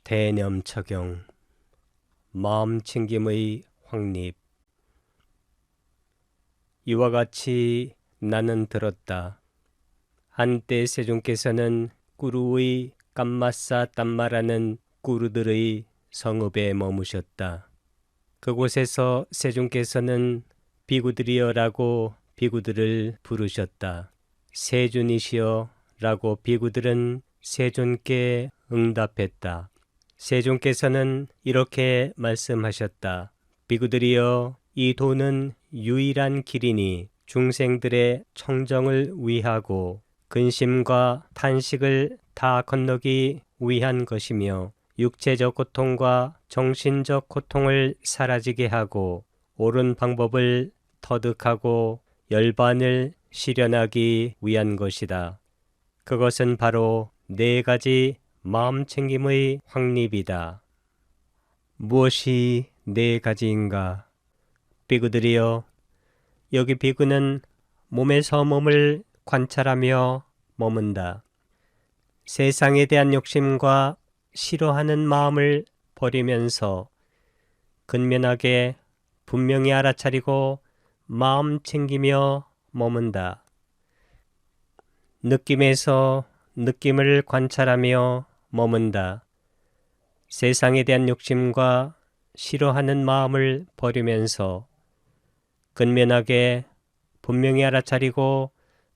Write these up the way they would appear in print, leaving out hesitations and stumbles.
대념처경 마음챙김의 확립. 이와 같이 나는 들었다. 한때 세존께서는 꾸루의 깜마싸 땀마라는 꾸루들의 성읍에 머무셨다. 그곳에서 세존께서는 비구들이여라고 비구들을 부르셨다. 세존이시여 라고 비구들은 세존께 응답했다. 세존께서는 이렇게 말씀하셨다. 비구들이여, 이 도는 유일한 길이니 중생들의 청정을 위하고 근심과 탄식을 다 건너기 위한 것이며 육체적 고통과 정신적 고통을 사라지게 하고 옳은 방법을 터득하고 열반을 실현하기 위한 것이다. 그것은 바로 네 가지 마음챙김의 확립이다. 무엇이 네 가지인가? 비구들이여, 여기 비구는 몸에서 몸을 관찰하며 머문다. 세상에 대한 욕심과 싫어하는 마음을 버리면서 근면하게 분명히 알아차리고 마음 챙기며 머문다. 느낌에서 느낌을 관찰하며 머문다. 세상에 대한 욕심과 싫어하는 마음을 버리면서 근면하게 분명히 알아차리고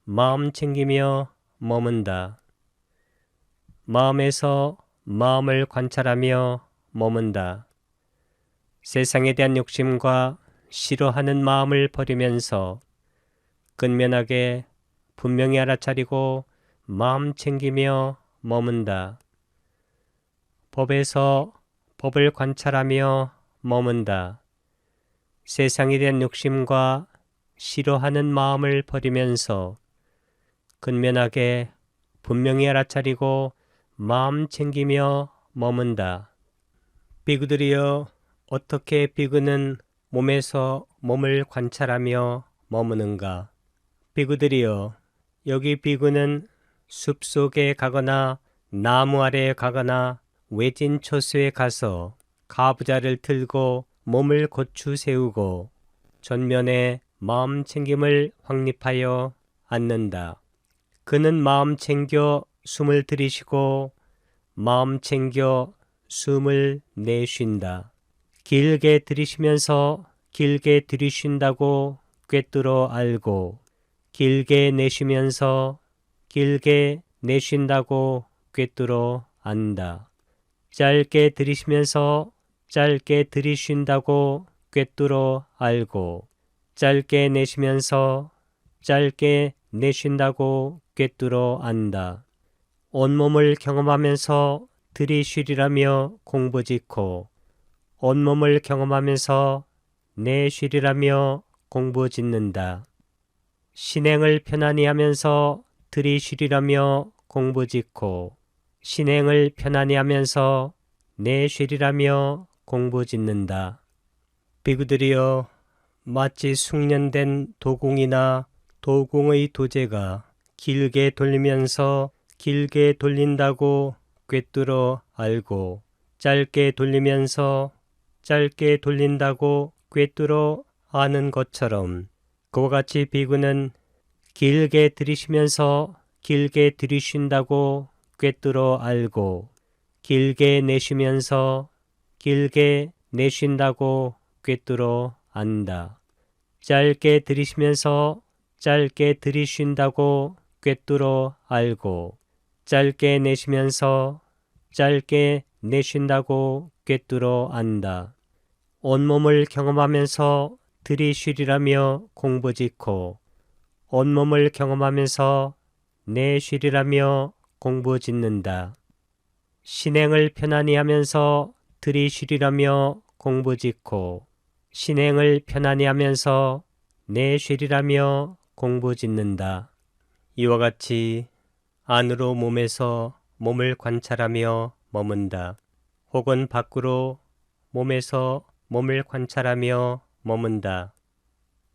마음 챙기며 머문다. 마음에서 마음을 관찰하며 머문다. 세상에 대한 욕심과 싫어하는 마음을 버리면서 근면하게 분명히 알아차리고 마음 챙기며 머문다. 법에서 법을 관찰하며 머문다. 세상에 대한 욕심과 싫어하는 마음을 버리면서 근면하게 분명히 알아차리고 마음 챙기며 머문다. 비구들이여, 어떻게 비구는 몸에서 몸을 관찰하며 머무는가? 비구들이여, 여기 비구는 숲속에 가거나 나무 아래에 가거나 외진 처소에 가서 가부좌를 틀고 몸을 고추 세우고 전면에 마음 챙김을 확립하여 앉는다. 그는 마음 챙겨 숨을 들이쉬고 마음 챙겨 숨을 내쉰다. 길게 들이쉬면서 길게 들이쉰다고 꿰뚫어 알고 길게 내쉬면서 길게 내쉰다고 꿰뚫어 안다. 짧게 들이쉬면서 짧게 들이쉰다고 꿰뚫어 알고 짧게 내쉬면서 짧게 내쉰다고 꿰뚫어 안다. 온몸을 경험하면서 들이쉬리라며 공부짓고 온몸을 경험하면서 내쉬리라며 공부짓는다. 신행을 편안히 하면서 들이쉬리라며 공부짓고 신행을 편안히 하면서 내쉬리라며 공부짓는다. 비구들이여, 마치 숙련된 도공이나 도공의 도제가 길게 돌리면서 길게 돌린다고 꿰뚫어 알고 짧게 돌리면서 짧게 돌린다고 꿰뚫어 아는 것처럼 그와 같이 비구는 길게 들이쉬면서 길게 들이쉰다고 꿰뚫어 알고 길게 내쉬면서 길게 내쉰다고 꿰뚫어 안다. 짧게 들이쉬면서 짧게 들이쉰다고 꿰뚫어 알고 짧게 내쉬면서 짧게 내쉰다고 꿰뚫어 안다. 온몸을 경험하면서 들이쉬리라며 공부짓고 온몸을 경험하면서 내쉬리라며 공부짓는다. 신행을 편안히 하면서 들이쉬리라며 공부짓고 신행을 편안히 하면서 내쉬리라며 공부짓는다. 이와 같이 안으로 몸에서 몸을 관찰하며 머문다. 혹은 밖으로 몸에서 몸을 관찰하며 머문다.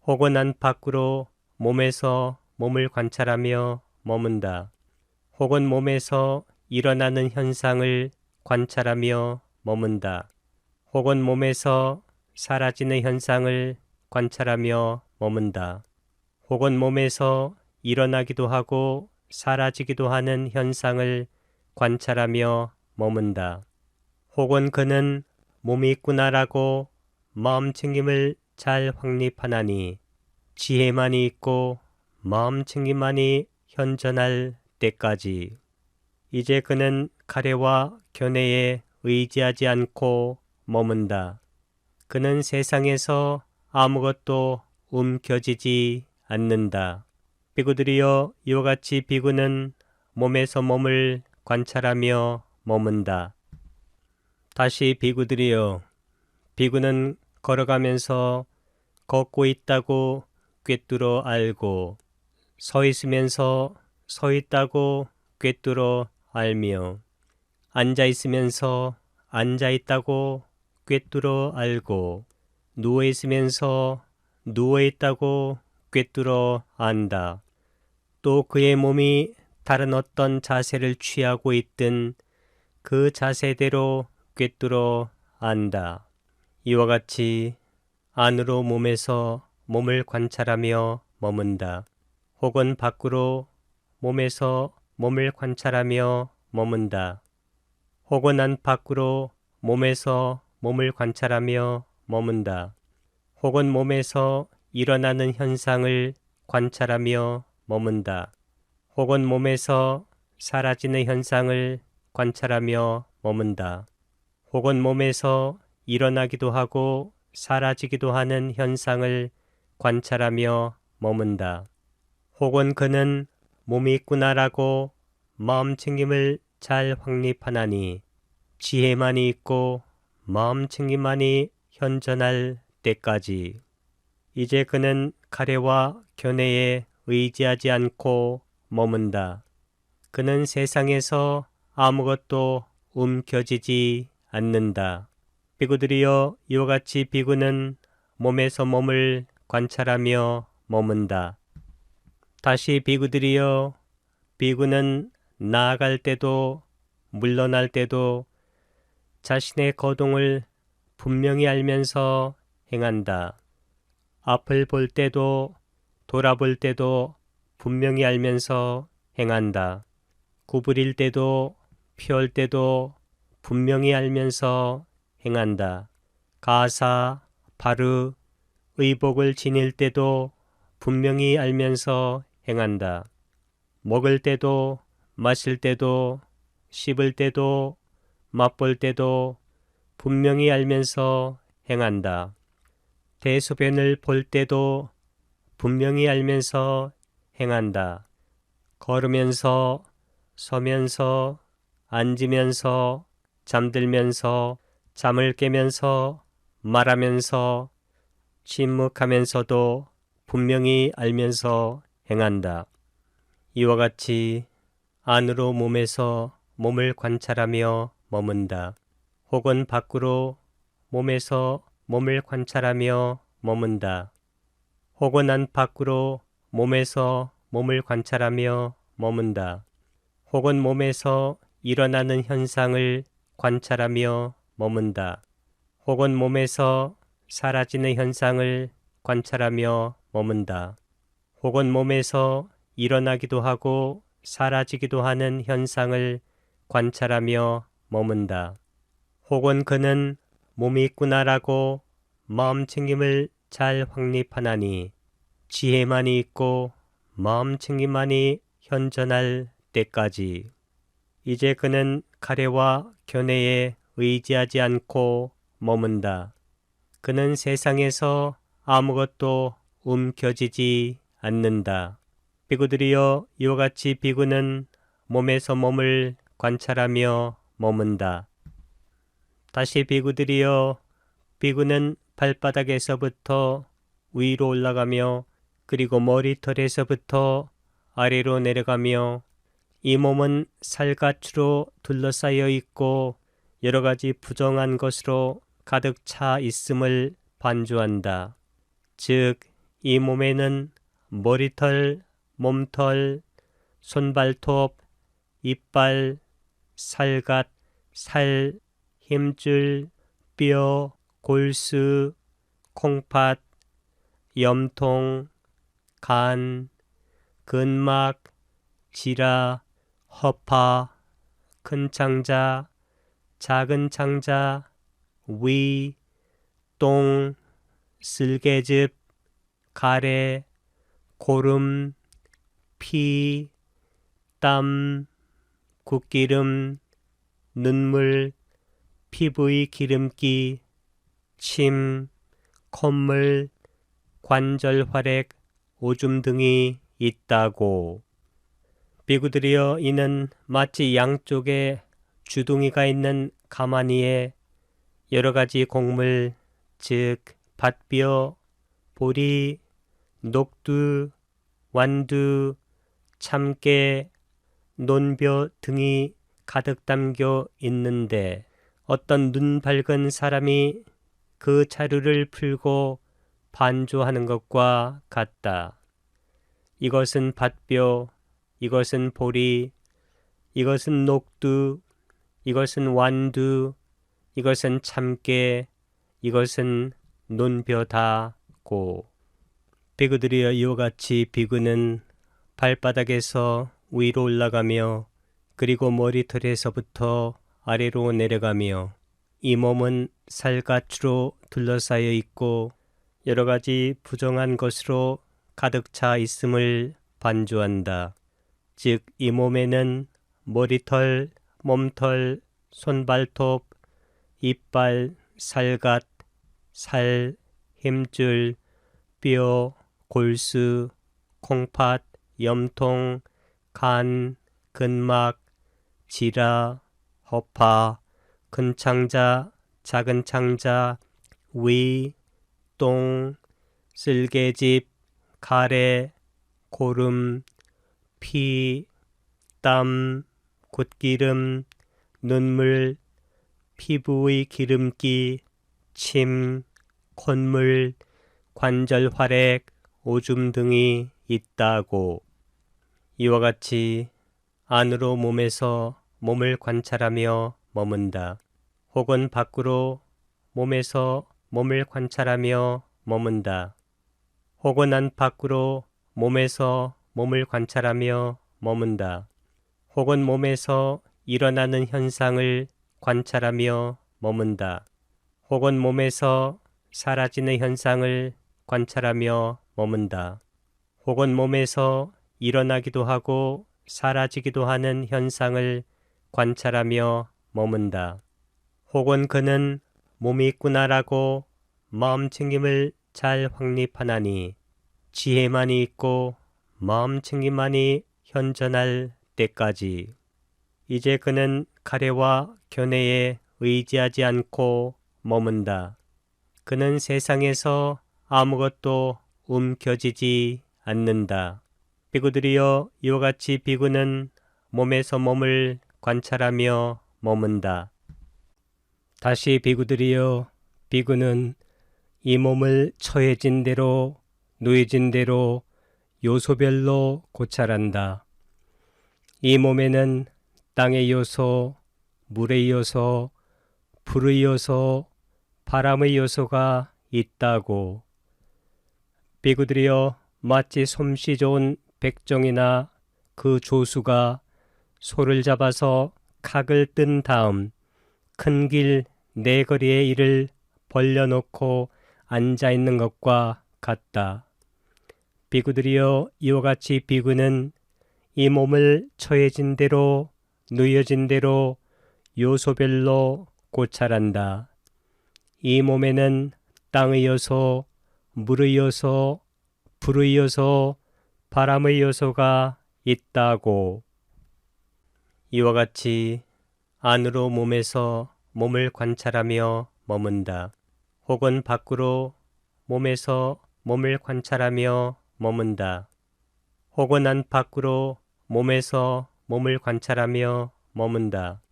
혹은 안 밖으로 몸에서 몸을 관찰하며 머문다. 혹은 몸에서 일어나는 현상을 관찰하며 머문다. 혹은 몸에서 사라지는 현상을 관찰하며 머문다. 혹은 몸에서 일어나기도 하고 사라지기도 하는 현상을 관찰하며 머문다. 혹은 그는 몸이 있구나라고 마음챙김을 잘 확립하나니 지혜만이 있고 마음챙김만이 현존할 때까지. 이제 그는 가래와 견해에 의지하지 않고 머문다. 그는 세상에서 아무것도 움켜쥐지 않는다. 비구들이여, 이와 같이 비구는 몸에서 몸을 관찰하며 머문다. 다시 비구들이여, 비구는 걸어가면서 걷고 있다고 꿰뚫어 알고, 서 있으면서 서 있다고 꿰뚫어 알며, 앉아 있으면서 앉아 있다고 꿰뚫어 알고, 누워 있으면서 누워 있다고 꿰뚫어 안다. 또 그의 몸이 다른 어떤 자세를 취하고 있든 그 자세대로 꿰뚫어 안다. 이와 같이 안으로 몸에서 몸을 관찰하며 머문다. 혹은 밖으로 몸에서 몸을 관찰하며 머문다. 혹은 안 밖으로 몸에서 몸을 관찰하며 머문다. 혹은 몸에서 일어나는 현상을 관찰하며 머문다. 혹은 몸에서 사라지는 현상을 관찰하며 머문다. 혹은 몸에서 일어나기도 하고 사라지기도 하는 현상을 관찰하며 머문다. 혹은 그는 몸이 있구나라고 마음챙김을 잘 확립하나니 지혜만이 있고 마음챙김만이 현존할 때까지. 이제 그는 가래와 견해에 의지하지 않고 머문다. 그는 세상에서 아무것도 움켜쥐지 않는다. 비구들이여, 이와 같이 비구는 몸에서 몸을 관찰하며 머문다. 다시 비구들이여, 비구는 나아갈 때도 물러날 때도 자신의 거동을 분명히 알면서 행한다. 앞을 볼 때도 돌아볼 때도 분명히 알면서 행한다. 구부릴 때도 피할 때도 분명히 알면서 행한다. 가사, 바르, 의복을 지닐 때도 분명히 알면서 행한다. 먹을 때도 마실 때도 씹을 때도 맛볼 때도 분명히 알면서 행한다. 대소변을 볼 때도 분명히 알면서 행한다. 걸으면서, 서면서, 앉으면서, 잠들면서, 잠을 깨면서, 말하면서, 침묵하면서도 분명히 알면서 행한다. 이와 같이 안으로 몸에서 몸을 관찰하며 머문다. 혹은 밖으로 몸에서 몸을 관찰하며 머문다. 혹은 안 밖으로 몸에서 몸을 관찰하며 머문다. 혹은 몸에서 일어나는 현상을 관찰하며 머문다. 혹은 몸에서 사라지는 현상을 관찰하며 머문다. 혹은 몸에서 일어나기도 하고 사라지기도 하는 현상을 관찰하며 머문다. 혹은 그는 몸이 있구나라고 마음챙김을 잘 확립하나니 지혜만이 있고 마음챙김만이 현존할 때까지. 이제 그는 가래와 견해에 의지하지 않고 머문다. 그는 세상에서 아무것도 움켜쥐지 않는다. 비구들이여, 이와 같이 비구는 몸에서 몸을 관찰하며 머문다. 다시 비구들이여, 비구는 발바닥에서부터 위로 올라가며 그리고 머리털에서부터 아래로 내려가며 이 몸은 살갗으로 둘러싸여 있고 여러 가지 부정한 것으로 가득 차 있음을 반주한다. 즉, 이 몸에는 머리털, 몸털, 손발톱, 이빨, 살갗, 살, 힘줄, 뼈, 골수, 콩팥, 염통, 간, 근막, 지라, 허파, 큰 창자, 작은 창자, 위, 똥, 쓸개즙, 가래, 고름, 피, 땀, 굿기름, 눈물, 피부의 기름기, 침, 콧물, 관절 활액, 오줌 등이 있다고. 비구들이여, 이는 마치 양쪽에 주둥이가 있는 가마니에 여러 가지 곡물, 즉 밭뼈, 보리, 녹두, 완두, 참깨, 논벼 등이 가득 담겨 있는데 어떤 눈 밝은 사람이 그 자루를 풀고 반조하는 것과 같다. 이것은 밭뼈, 이것은 보리, 이것은 녹두, 이것은 완두, 이것은 참깨, 이것은 논벼다고. 비구들이여, 이와 같이 비구는 발바닥에서 위로 올라가며 그리고 머리털에서부터 아래로 내려가며 이 몸은 살갗으로 둘러싸여 있고 여러 가지 부정한 것으로 가득 차 있음을 반주한다. 즉, 이 몸에는 머리털, 몸털, 손발톱, 이빨, 살갗, 살, 힘줄, 뼈, 골수, 콩팥, 염통, 간, 근막, 지라, 허파, 큰 창자, 작은 창자, 위, 똥, 쓸개즙, 가래, 고름, 피, 땀, 굿기름, 눈물, 피부의 기름기, 침, 콧물, 관절 활액, 오줌 등이 있다고. 이와 같이 안으로 몸에서 몸을 관찰하며 머문다. 혹은 밖으로 몸에서 몸을 관찰하며 머문다. 혹은 안팎으로 몸에서 몸을 관찰하며 머문다. 혹은 몸에서 일어나는 현상을 관찰하며 머문다. 혹은 몸에서 사라지는 현상을 관찰하며 머문다. 혹은 몸에서 일어나기도 하고 사라지기도 하는 현상을 관찰하며 머문다. 혹은 그는 몸이 있구나라고 마음챙김을 잘 확립하나니 지혜만이 있고 마음챙김만이 현존할 때까지 이제 그는 가래와 견해에 의지하지 않고 머문다. 그는 세상에서 아무것도 움켜쥐지 않는다. 비구들이여, 이와 같이 비구는 몸에서 몸을 관찰하며 머문다. 다시 비구들이여, 비구는 이 몸을 처해진 대로 누해진 대로 요소별로 고찰한다. 이 몸에는 땅의 요소, 물의 요소, 불의 요소, 바람의 요소가 있다고. 비구들이여, 마치 솜씨 좋은 백종이나 그 조수가 소를 잡아서 각을 뜬 다음 큰 길 네거리의 일을 벌려놓고 앉아있는 것과 같다. 비구들이여, 이와 같이 비구는 이 몸을 처해진 대로 누여진 대로 요소별로 고찰한다. 이 몸에는 땅의 요소, 물의 요소, 불의 요소, 바람의 요소가 있다고. 이와 같이 안으로 몸에서 몸을 관찰하며 머문다. 혹은 밖으로 몸에서 몸을 관찰하며 머문다. 혹은 안팎으로 몸에서 몸을 관찰하며 머문다.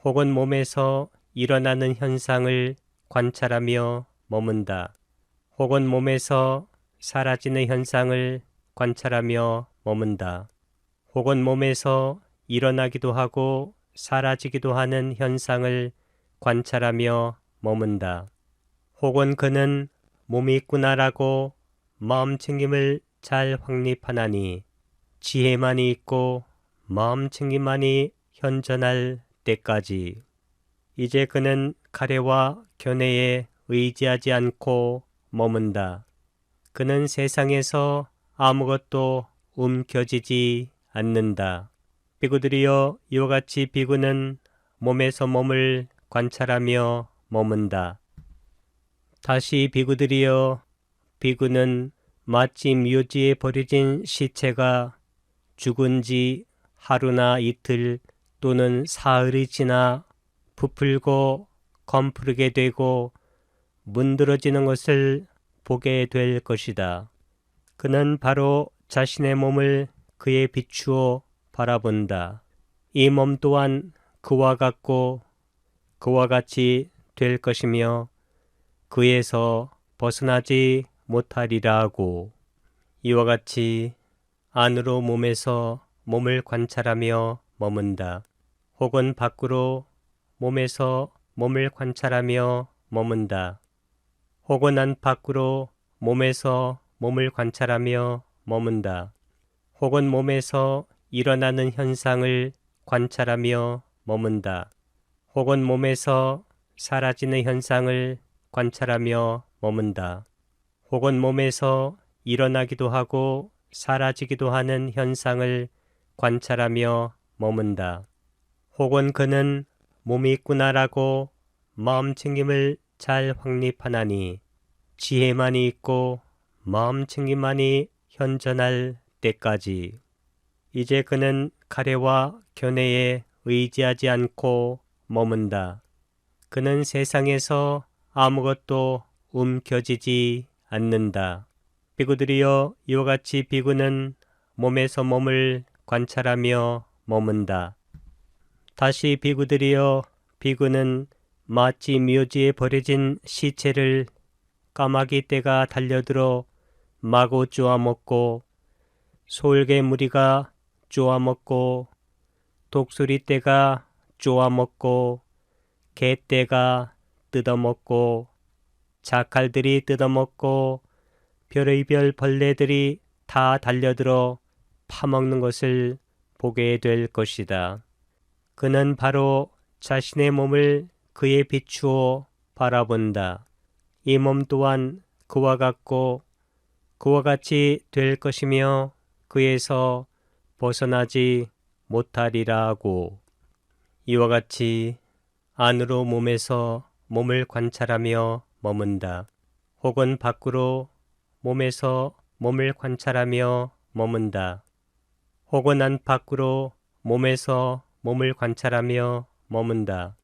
혹은 몸에서 일어나는 현상을 관찰하며 머문다. 혹은 몸에서 사라지는 현상을 관찰하며 머문다. 혹은 몸에서 일어나기도 하고 사라지기도 하는 현상을 관찰하며 머문다. 혹은 그는 몸이 있구나라고 마음챙김을 잘 확립하나니 지혜만이 있고 마음챙김만이 현존할 때까지. 이제 그는 가래와 견해에 의지하지 않고 머문다. 그는 세상에서 아무것도 움켜쥐지 않는다. 비구들이여, 이와 같이 비구는 몸에서 몸을 관찰하며 머문다. 다시 비구들이여, 비구는 마치 묘지에 버려진 시체가 죽은 지 하루나 이틀 또는 사흘이 지나 부풀고 검푸르게 되고 문드러지는 것을 보게 될 것이다. 그는 바로 자신의 몸을 그에 비추어 바라본다. 이 몸 또한 그와 같고 그와 같이 될 것이며 그에서 벗어나지 못하리라 하고, 이와 같이 안으로 몸에서 몸을 관찰하며 머문다. 혹은 밖으로 몸에서 몸을 관찰하며 머문다. 혹은 안팎으로 몸에서 몸을 관찰하며 머문다. 혹은 몸에서 일어나는 현상을 관찰하며 머문다. 혹은 몸에서 사라지는 현상을 관찰하며 머문다. 혹은 몸에서 일어나기도 하고 사라지기도 하는 현상을 관찰하며 머문다. 혹은 그는 몸이 있구나라고 마음챙김을 잘 확립하나니 지혜만이 있고 마음챙김만이 현존할 때까지. 이제 그는 가래와 견해에 의지하지 않고 머문다. 그는 세상에서 아무것도 움켜쥐지 않는다. 비구들이여, 이와 같이 비구는 몸에서 몸을 관찰하며 머문다. 다시 비구들이여, 비구는 마치 묘지에 버려진 시체를 까마귀 떼가 달려들어 마구 쪼아먹고 솔개 무리가 쪼아먹고 독수리 떼가 쪼아먹고 개떼가 뜯어먹고 자칼들이 뜯어먹고 별의별 벌레들이 다 달려들어 파먹는 것을 보게 될 것이다. 그는 바로 자신의 몸을 그에 비추어 바라본다. 이 몸 또한 그와 같고 그와 같이 될 것이며 그에서 벗어나지 못하리라 하고, 이와 같이 안으로 몸에서 몸을 관찰하며 머문다. 혹은 밖으로 몸에서 몸을 관찰하며 머문다. 혹은 안팎으로 몸에서 몸을 관찰하며 머문다.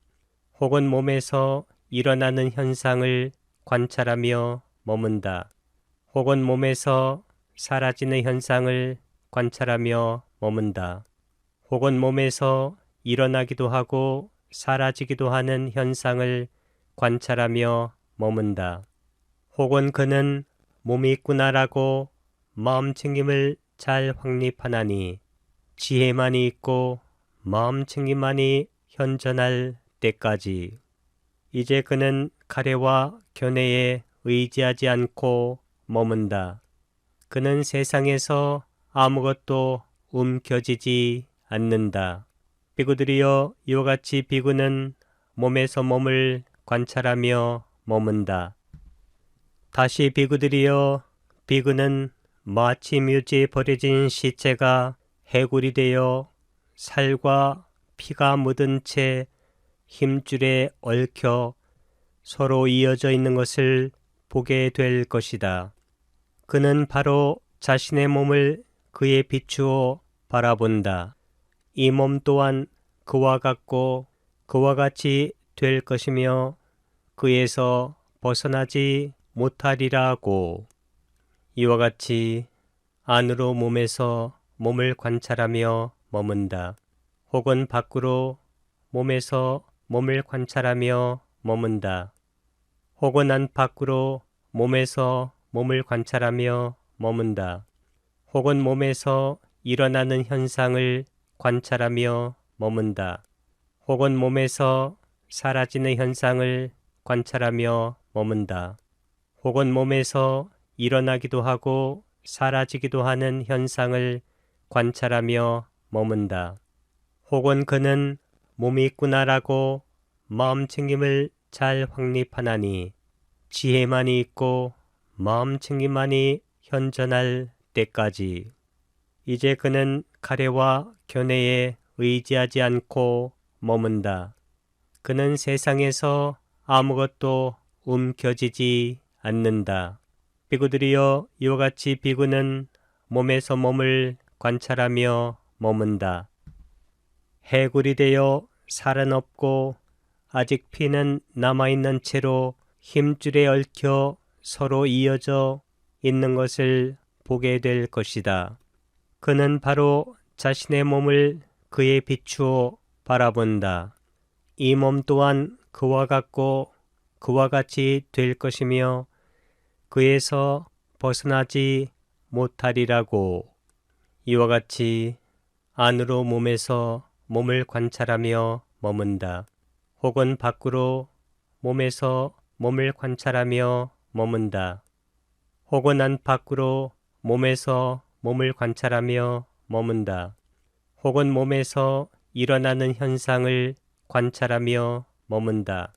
혹은 몸에서 일어나는 현상을 관찰하며 머문다. 혹은 몸에서 사라지는 현상을 관찰하며 머문다. 혹은 몸에서 일어나기도 하고 사라지기도 하는 현상을 관찰하며 머문다. 혹은 그는 몸이 있구나라고 마음챙김을 잘 확립하나니 지혜만이 있고 마음챙김만이 현존할 때까지. 이제 그는 가래와 견해에 의지하지 않고 머문다. 그는 세상에서 아무것도 움켜쥐지 않는다. 비구들이여, 이와 같이 비구는 몸에서 몸을 관찰하며 머문다. 다시 비구들이여, 비구는 마치 묘지에 버려진 시체가 해골이 되어 살과 피가 묻은 채 힘줄에 얽혀 서로 이어져 있는 것을 보게 될 것이다. 그는 바로 자신의 몸을 그에 비추어 바라본다. 이 몸 또한 그와 같고 그와 같이 될 것이며 그에서 벗어나지 못하리라 하고, 이와 같이 안으로 몸에서 몸을 관찰하며 머문다. 혹은 밖으로 몸에서 몸을 관찰하며 머문다. 혹은 안팎으로 몸에서 몸을 관찰하며 머문다. 혹은 몸에서 일어나는 현상을 관찰하며 머문다. 혹은 몸에서 사라지는 현상을 관찰하며 머문다. 혹은 몸에서 일어나기도 하고 사라지기도 하는 현상을 관찰하며 머문다. 혹은 그는 몸이 있구나라고 마음 챙김을 잘 확립하나니 지혜만이 있고 마음 챙김만이 현존할 때까지. 이제 그는 가래와 견해에 의지하지 않고 머문다. 그는 세상에서 아무것도 움켜쥐지 않는다. 비구들이여, 이와 같이 비구는 몸에서 몸을 관찰하며 머문다. 해골이 되어 살은 없고 아직 피는 남아있는 채로 힘줄에 얽혀 서로 이어져 있는 것을 보게 될 것이다. 그는 바로 자신의 몸을 그에 비추어 바라본다. 이 몸 또한 그와 같고 그와 같이 될 것이며 그에서 벗어나지 못하리라고. 이와 같이 안으로 몸에서 몸을 관찰하며 머문다. 혹은 밖으로 몸에서 몸을 관찰하며 머문다. 혹은 안 밖으로 몸에서 몸을 관찰하며 머문다. 혹은 몸에서 일어나는 현상을 관찰하며 머문다.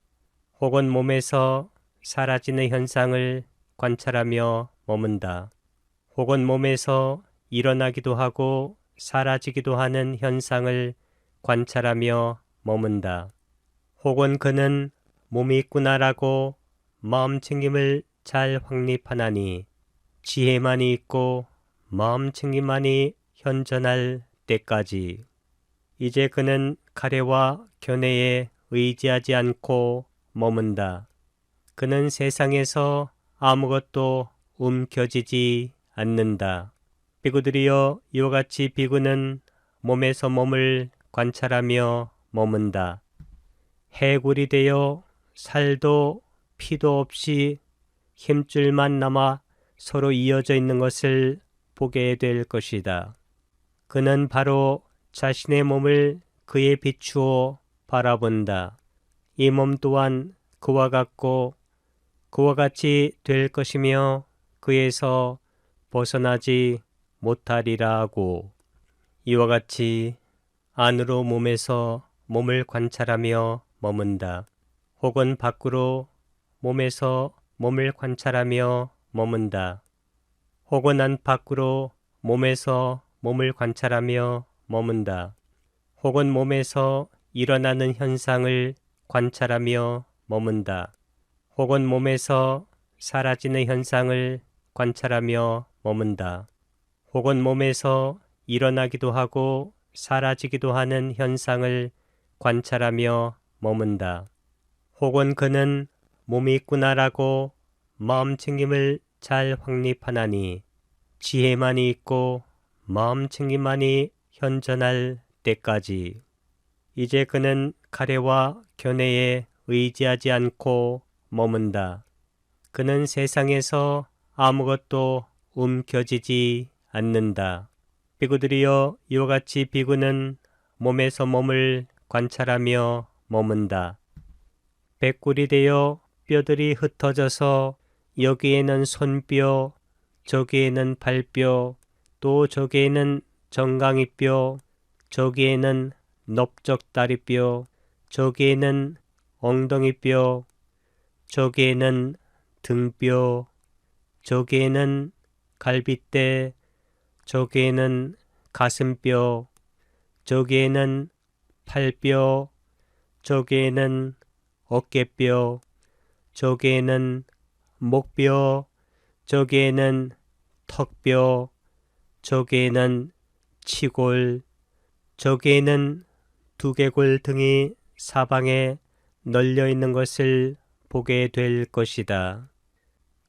혹은 몸에서 사라지는 현상을 관찰하며 머문다. 혹은 몸에서 일어나기도 하고 사라지기도 하는 현상을 관찰하며 머문다. 혹은 그는 몸이 있구나라고 마음 챙김을 잘 확립하나니 지혜만이 있고 마음 챙김만이 현존할 때까지. 이제 그는 가래와 견해에 의지하지 않고 머문다. 그는 세상에서 아무것도 움켜쥐지 않는다. 비구들이여, 이와 같이 비구는 몸에서 몸을 관찰하며 머문다. 해골이 되어 살도 피도 없이 힘줄만 남아 서로 이어져 있는 것을 보게 될 것이다. 그는 바로 자신의 몸을 그에 비추어 바라본다. 이 몸 또한 그와 같고 그와 같이 될 것이며 그에서 벗어나지 못하리라 하고. 이와 같이 안으로 몸에서 몸을 관찰하며 머문다. 혹은 밖으로 몸에서 몸을 관찰하며 머문다. 혹은 안 밖으로 몸에서 몸을 관찰하며 머문다. 혹은 몸에서 일어나는 현상을 관찰하며 머문다. 혹은 몸에서 사라지는 현상을 관찰하며 머문다. 혹은 몸에서 일어나기도 하고 사라지기도 하는 현상을 관찰하며 머문다. 혹은 그는 몸이 있구나라고 마음 챙김을 잘 확립하나니 지혜만이 있고 마음 챙김만이 현존할 때까지. 이제 그는 가래와 견해에 의지하지 않고 머문다. 그는 세상에서 아무것도 움켜쥐지 않는다. 비구들이여, 이와 같이 비구는 몸에서 몸을 관찰하며 머문다. 백골이 되어 뼈들이 흩어져서 여기에는 손뼈, 저기에는 발뼈, 또 저기에는 정강이뼈, 저기에는 넓적다리뼈, 저기에는 엉덩이뼈, 저기에는 등뼈, 저기에는 갈빗대, 저기에는 가슴뼈, 저기에는 팔뼈, 저기에는 어깨뼈, 저기에는 목뼈, 저기에는 턱뼈, 저기에는 치골, 저기에는 두개골 등이 사방에 널려 있는 것을 보게 될 것이다.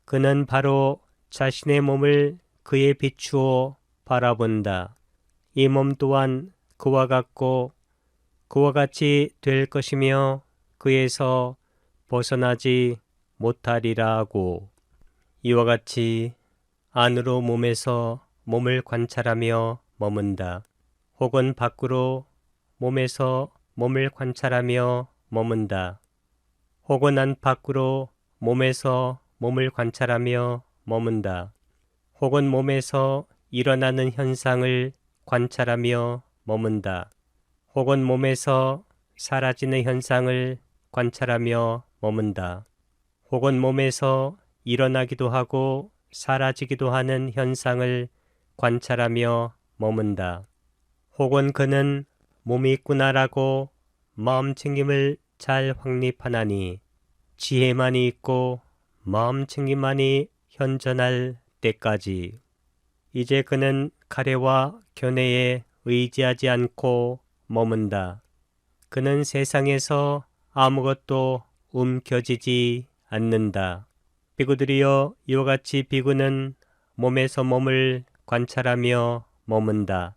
그는 바로 자신의 몸을 그에 비추어 바라본다. 이 몸 또한 그와 같고 그와 같이 될 것이며 그에서 벗어나지 못하리라 하고. 이와 같이 안으로 몸에서 몸을 관찰하며 머문다. 혹은 밖으로 몸에서 몸을 관찰하며 머문다. 혹은 안팎으로 몸에서 몸을 관찰하며 머문다. 혹은 몸에서 일어나는 현상을 관찰하며 머문다. 혹은 몸에서 사라지는 현상을 관찰하며 머문다. 혹은 몸에서 일어나기도 하고 사라지기도 하는 현상을 관찰하며 머문다. 혹은 그는 몸이 있구나라고 마음챙김을 잘 확립하나니 지혜만이 있고 마음챙김만이 현존할 때까지. 이제 그는 가래와 견해에 의지하지 않고 머문다. 그는 세상에서 아무것도 움켜쥐지 않는다. 비구들이여, 이와 같이 비구는 몸에서 몸을 관찰하며 머문다.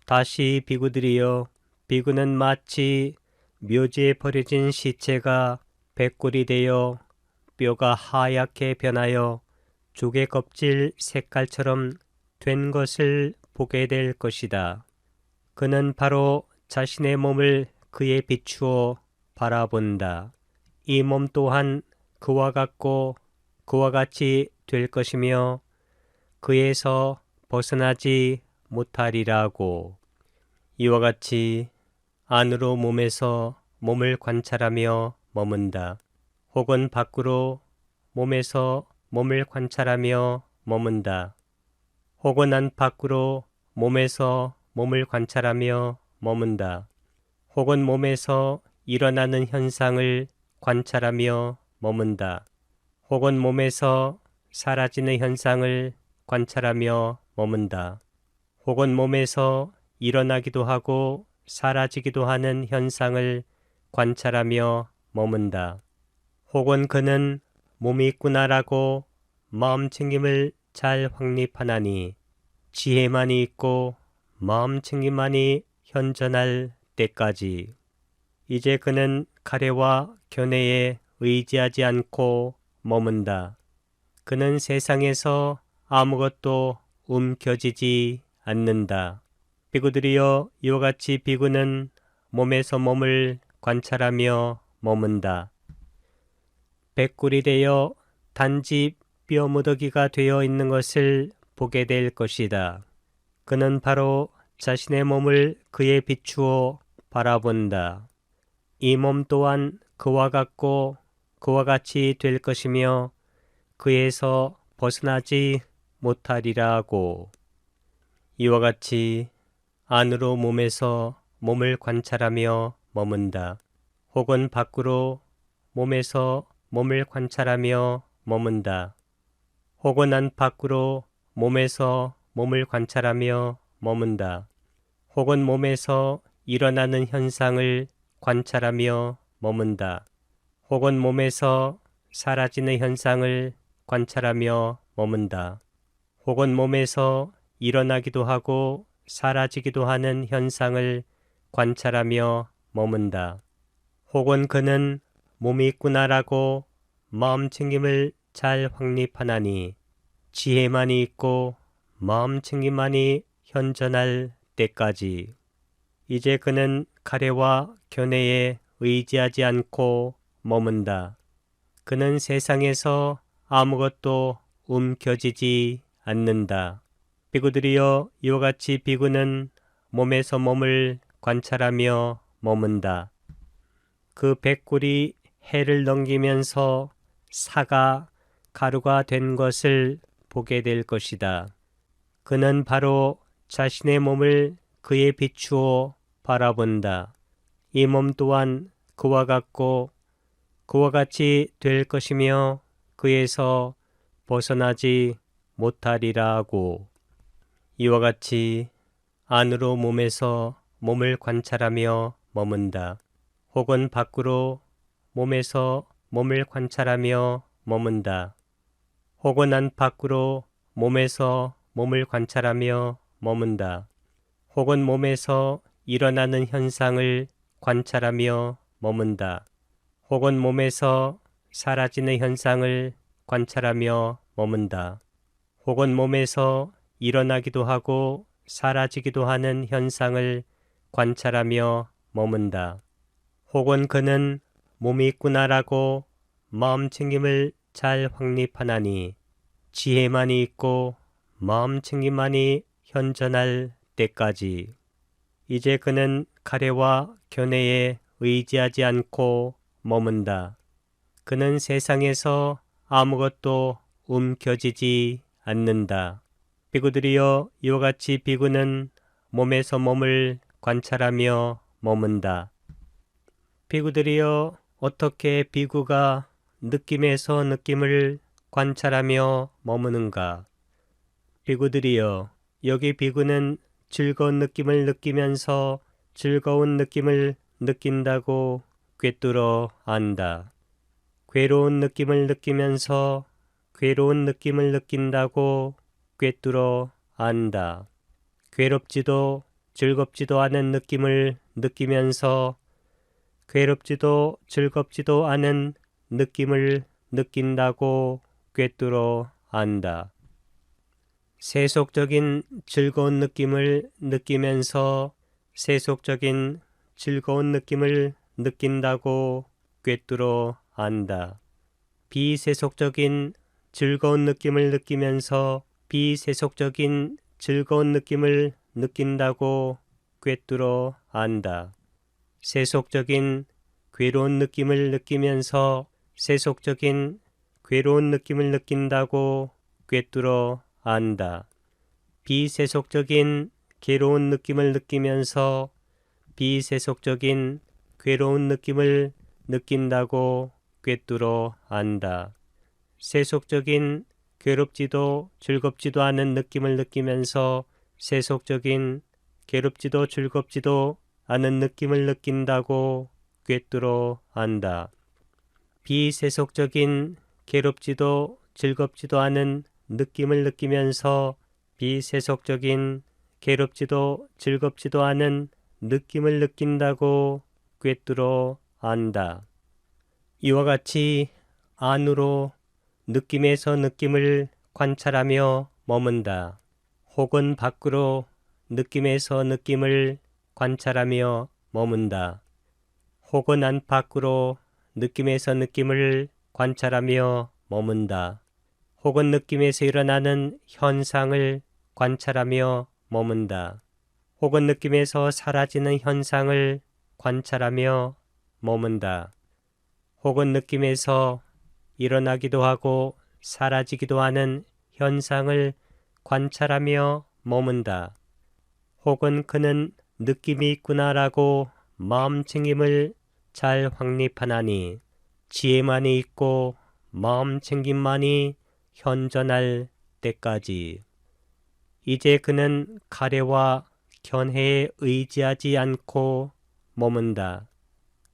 다시 비구들이여, 비구는 마치 묘지에 버려진 시체가 백골이 되어 뼈가 하얗게 변하여 조개 껍질 색깔처럼 된 것을 보게 될 것이다. 그는 바로 자신의 몸을 그에 비추어 바라본다. 이 몸 또한 그와 같고 그와 같이 될 것이며 그에서 벗어나지 못하리라고. 이와 같이 안으로 몸에서 몸을 관찰하며 머문다. 혹은 밖으로 몸에서 몸을 관찰하며 머문다. 혹은 안팎으로 몸에서 몸을 관찰하며 머문다. 혹은 몸에서 일어나는 현상을 관찰하며 머문다. 혹은 몸에서 사라지는 현상을 관찰하며 머문다. 혹은 몸에서 일어나기도 하고 사라지기도 하는 현상을 관찰하며 머문다. 혹은 그는 몸이 있구나라고 마음챙김을 잘 확립하나니 지혜만이 있고 마음챙김만이 현존할 때까지. 이제 그는 가래와 견해에 의지하지 않고 머문다. 그는 세상에서 아무것도 움켜쥐지 않는다. 비구들이여, 이와 같이 비구는 몸에서 몸을 관찰하며 머문다. 백골이 되어 단지 뼈 무더기가 되어 있는 것을 보게 될 것이다. 그는 바로 자신의 몸을 그에 비추어 바라본다. 이 몸 또한 그와 같고 그와 같이 될 것이며 그에서 벗어나지 못하리라 하고. 이와 같이 안으로 몸에서 몸을 관찰하며 머문다. 혹은 밖으로 몸에서 몸을 관찰하며 머문다. 혹은 안팎으로 몸에서 몸을 관찰하며 머문다. 혹은 몸에서 일어나는 현상을 관찰하며 머문다. 혹은 몸에서 사라지는 현상을 관찰하며 머문다. 혹은 몸에서 일어나기도 하고 사라지기도 하는 현상을 관찰하며 머문다. 혹은 그는 몸이 있구나라고 마음챙김을 잘 확립하나니 지혜만이 있고 마음챙김만이 현존할 때까지. 이제 그는 가래와 견해에 의지하지 않고 머문다. 그는 세상에서 아무것도 움켜쥐지 않는다. 비구들이여, 이와 같이 비구는 몸에서 몸을 관찰하며 머문다. 그 백골이 해를 넘기면서 사가 가루가 된 것을 보게 될 것이다. 그는 바로 자신의 몸을 그에 비추어 바라본다. 이 몸 또한 그와 같고 그와 같이 될 것이며 그에서 벗어나지 못하리라 하고. 이와 같이 안으로 몸에서 몸을 관찰하며 머문다. 혹은 밖으로 몸에서 몸을 관찰하며 머문다. 혹은 안팎으로 몸에서 몸을 관찰하며 머문다. 혹은 몸에서 일어나는 현상을 관찰하며 머문다. 혹은 몸에서 사라지는 현상을 관찰하며 머문다. 혹은 몸에서 일어나기도 하고 사라지기도 하는 현상을 관찰하며 머문다. 혹은 그는 몸이 있구나라고 마음챙김을 잘 확립하나니 지혜만이 있고 마음챙김만이 현존할 때까지 이제 그는 가래와 견해에 의지하지 않고 머문다. 그는 세상에서 아무것도 움켜쥐지 않는다. 비구들이여 이와 같이 비구는 몸에서 몸을 관찰하며 머문다. 비구들이여 어떻게 비구가 느낌에서 느낌을 관찰하며 머무는가? 비구들이여 여기 비구는 즐거운 느낌을 느끼면서 즐거운 느낌을 느낀다고 꿰뚫어 안다. 괴로운 느낌을 느끼면서 괴로운 느낌을 느낀다고 꿰뚫어 안다. 괴롭지도 즐겁지도 않은 느낌을 느끼면서 괴롭지도 즐겁지도 않은 느낌을 느낀다고 꿰뚫어 안다. 세속적인 즐거운 느낌을 느끼면서 세속적인 즐거운 느낌을 느낀다고 꿰뚫어 안다. 비세속적인 즐거운 느낌을 느끼면서 비세속적인 즐거운 느낌을 느낀다고 꿰뚫어 안다. 세속적인 괴로운 느낌을 느끼면서 세속적인 괴로운 느낌을 느낀다고 꿰뚫어 안다. 비세속적인 괴로운 느낌을 느끼면서 비세속적인 괴로운 느낌을 느낀다고 꿰뚫어 안다. 세속적인 괴롭지도 즐겁지도 않은 느낌을 느끼면서 세속적인 괴롭지도 즐겁지도 않은 느낌을 느낀다고 꿰뚫어 안다. 비세속적인 괴롭지도 즐겁지도 않은 느낌을 느끼면서 비세속적인 괴롭지도 즐겁지도 않은 느낌을 느낀다고 꿰뚫어 안다. 이와 같이 안으로 느낌에서 느낌을 관찰하며 머문다. 혹은 밖으로 느낌에서 느낌을 관찰하며 머문다. 혹은 안팎으로 느낌에서 느낌을 관찰하며 머문다. 혹은 느낌에서 일어나는 현상을 관찰하며 머문다. 혹은 느낌에서 사라지는 현상을 관찰하며 머문다. 혹은 느낌에서 일어나기도 하고 사라지기도 하는 현상을 관찰하며 머문다. 혹은 그는 느낌이 있구나라고 마음챙김을 잘 확립하나니 지혜만이 있고 마음챙김만이 현존할 때까지 이제 그는 가래와 견해에 의지하지 않고 머문다.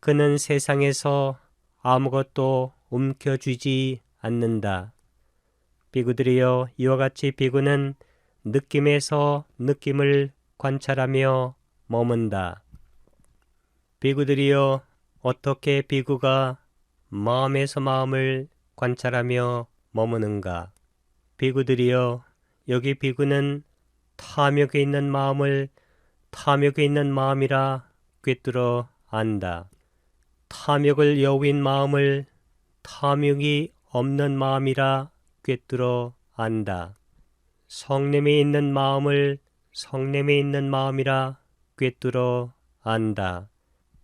그는 세상에서 아무것도 움켜쥐지 않는다. 비구들이여 이와 같이 비구는 느낌에서 느낌을 관찰하며 머문다. 비구들이여 어떻게 비구가 마음에서 마음을 관찰하며 머무는가? 비구들이여 여기 비구는 탐욕에 있는 마음을 탐욕에 있는 마음이라 꿰뚫어 안다. 탐욕을 여윈 마음을 탐욕이 없는 마음이라 꿰뚫어 안다. 성냄이 있는 마음을 성냄이 있는 마음이라 꿰뚫어 안다.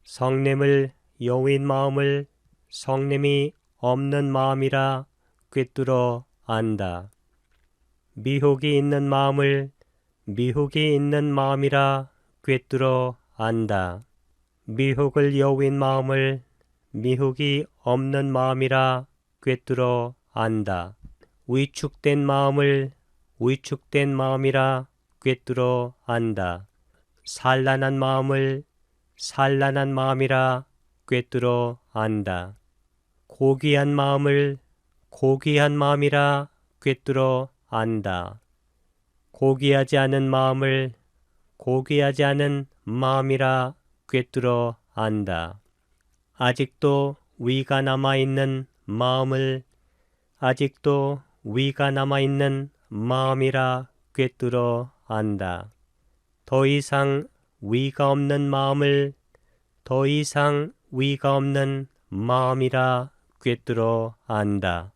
성냄을 여윈 마음을 성냄이 없는 마음이라 꿰뚫어 안다. 미혹이 있는 마음을 미혹이 있는 마음이라 꿰뚫어 안다. 미혹을 여윈 마음을 미혹이 없는 마음이라 꿰뚫어 안다. 위축된 마음을 위축된 마음이라 꿰뚫어 안다. 산란한 마음을 산란한 마음이라 꿰뚫어 안다. 고귀한 마음을 고귀한 마음이라 꿰뚫어 안다. 고귀하지 않은 마음을 고귀하지 않은 마음이라 꿰뚫어 안다. 아직도 위가 남아있는 마음을 아직도 위가 남아있는 마음이라 꿰뚫어 안다. 더 이상 위가 없는 마음을 더 이상 위가 없는 마음이라 꿰뚫어 안다.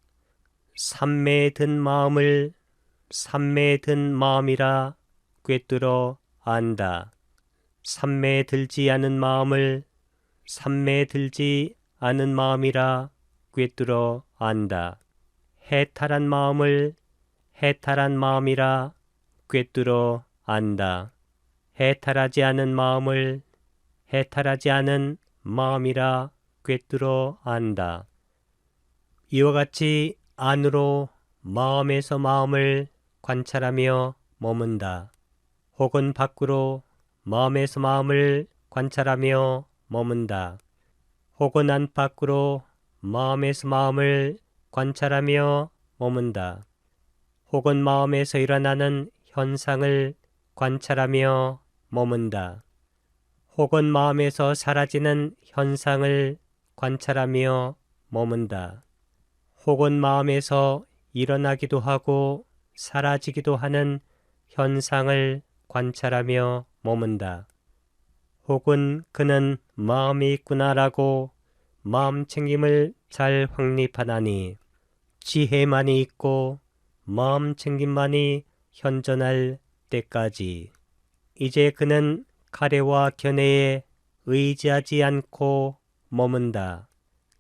삼매에 든 마음을 삼매에 든 마음이라 꿰뚫어 안다. 삼매에 들지 않은 마음을 삼매에 들지 않은 마음이라 꿰뚫어 안다. 해탈한 마음을 해탈한 마음이라 꿰뚫어 안다. 해탈하지 않은 마음을 해탈하지 않은 마음이라 꿰뚫어 안다. 이와 같이 안으로 마음에서 마음을 관찰하며 머문다. 혹은 밖으로 마음에서 마음을 관찰하며 머문다. 혹은 안팎으로 마음에서 마음을 관찰하며 머문다. 혹은 마음에서 일어나는 현상을 관찰하며 머문다. 혹은 마음에서 사라지는 현상을 관찰하며 머문다. 혹은 마음에서 일어나기도 하고 사라지기도 하는 현상을 관찰하며 머문다. 혹은 그는 마음이 있구나라고 마음 챙김을 잘 확립하나니 지혜만이 있고 마음 챙김만이 현존할 때까지 이제 그는 가래와 견해에 의지하지 않고 머문다.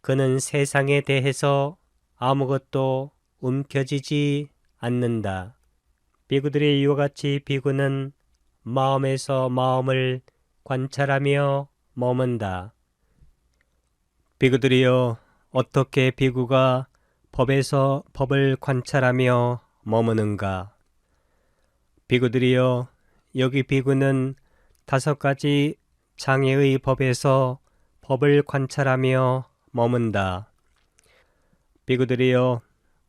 그는 세상에 대해서 아무것도 움켜쥐지 않는다. 비구들의 이와 같이 비구는 마음에서 마음을 관찰하며 머문다. 비구들이여, 어떻게 비구가 법에서 법을 관찰하며 머무는가? 비구들이여, 여기 비구는 5가지 장애의 법에서 법을 관찰하며 머문다. 비구들이여,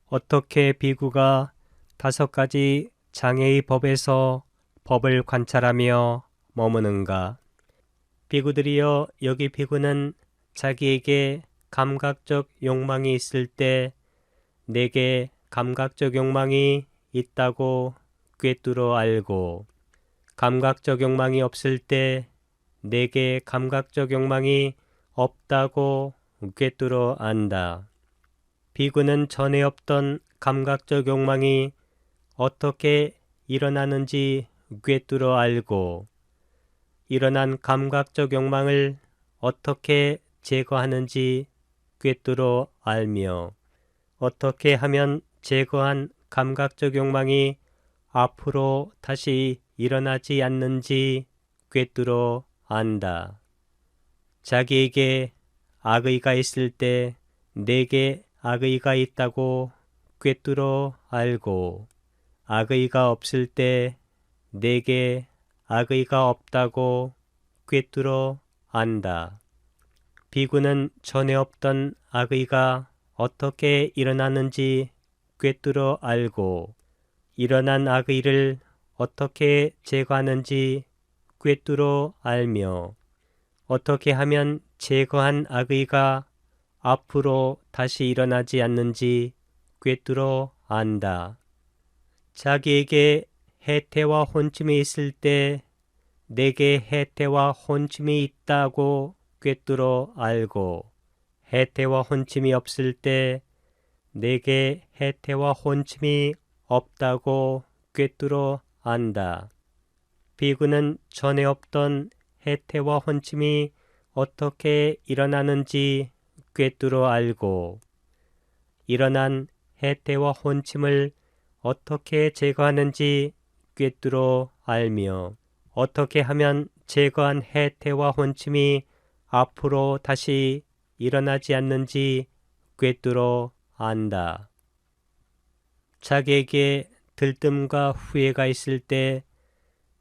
어떻게 비구가 5가지 장애의 법에서 법을 관찰하며 머무는가? 비구들이여, 여기 비구는 자기에게 감각적 욕망이 있을 때 내게 감각적 욕망이 있다고 꿰뚫어 알고, 감각적 욕망이 없을 때 내게 감각적 욕망이 없다고 꿰뚫어 안다. 비구는 전에 없던 감각적 욕망이 어떻게 일어나는지 꿰뚫어 알고, 일어난 감각적 욕망을 어떻게 제거하는지 꿰뚫어 알며, 어떻게 하면 제거한 감각적 욕망이 앞으로 다시 일어나지 않는지 꿰뚫어 안다. 자기에게 악의가 있을 때 내게 악의가 있다고 꿰뚫어 알고, 악의가 없을 때 내게 악의가 없다고 꿰뚫어 안다. 비구는 전에 없던 악의가 어떻게 일어나는지 꿰뚫어 알고, 일어난 악의를 어떻게 제거하는지 꿰뚫어 알며, 어떻게 하면 제거한 악의가 앞으로 다시 일어나지 않는지 꿰뚫어 안다. 자기에게 해태와 혼침이 있을 때 내게 해태와 혼침이 있다고 꿰뚫어 알고, 해태와 혼침이 없을 때 내게 해태와 혼침이 없다고 꿰뚫어 안다. 비구는 전에 없던 해태와 혼침이 어떻게 일어나는지 꿰뚫어 알고, 일어난 해태와 혼침을 어떻게 제거하는지 꿰뚫어 알며, 어떻게 하면 제거한 해태와 혼침이 앞으로 다시 일어나지 않는지 꿰뚫어 안다. 자기에게 들뜸과 후회가 있을 때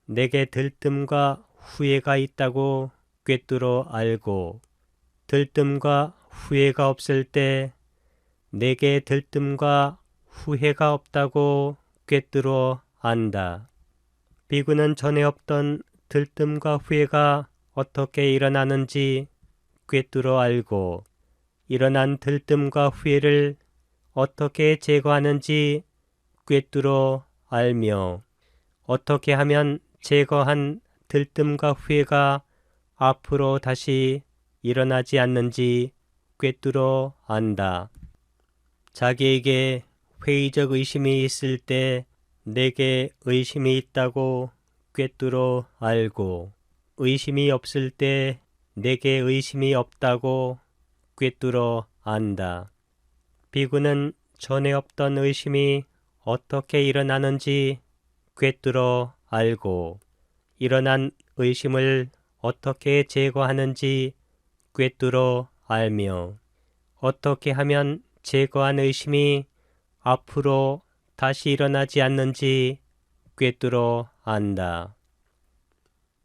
내게 들뜸과 후회가 있다고 꿰뚫어 알고, 들뜸과 후회가 없을 때 내게 들뜸과 후회가 없다고 꿰뚫어 안다. 비구는 전에 없던 들뜸과 후회가 어떻게 일어나는지 꿰뚫어 알고, 일어난 들뜸과 후회를 어떻게 제거하는지 꿰뚫어 알며, 어떻게 하면 제거한 들뜸과 후회가 앞으로 다시 일어나지 않는지 꿰뚫어 안다. 자기에게 회의적 의심이 있을 때 내게 의심이 있다고 꿰뚫어 알고, 의심이 없을 때 내게 의심이 없다고 꿰뚫어 안다. 비구는 전에 없던 의심이 어떻게 일어나는지 꿰뚫어 알고, 일어난 의심을 어떻게 제거하는지 꿰뚫어 알며, 어떻게 하면 제거한 의심이 앞으로 다시 일어나지 않는지 꿰뚫어 안다.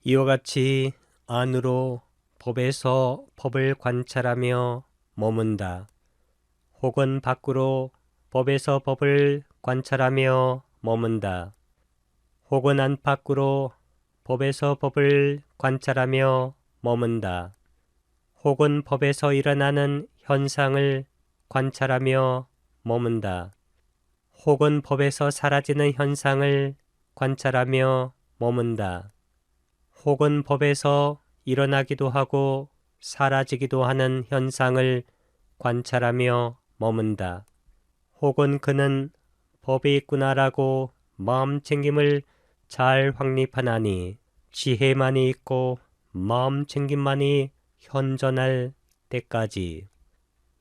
이와 같이 안으로 법에서 법을 관찰하며 머문다. 혹은 밖으로 법에서 법을 관찰하며 머문다. 혹은 안팎으로 법에서 법을 관찰하며 머문다. 혹은 법에서 일어나는 현상을 관찰하며 머문다. 혹은 법에서 사라지는 현상을 관찰하며 머문다. 혹은 법에서 일어나기도 하고 사라지기도 하는 현상을 관찰하며 머문다. 혹은 그는 법이 있구나라고 마음챙김을 잘 확립하나니 지혜만이 있고 마음챙김만이 현존할 때까지.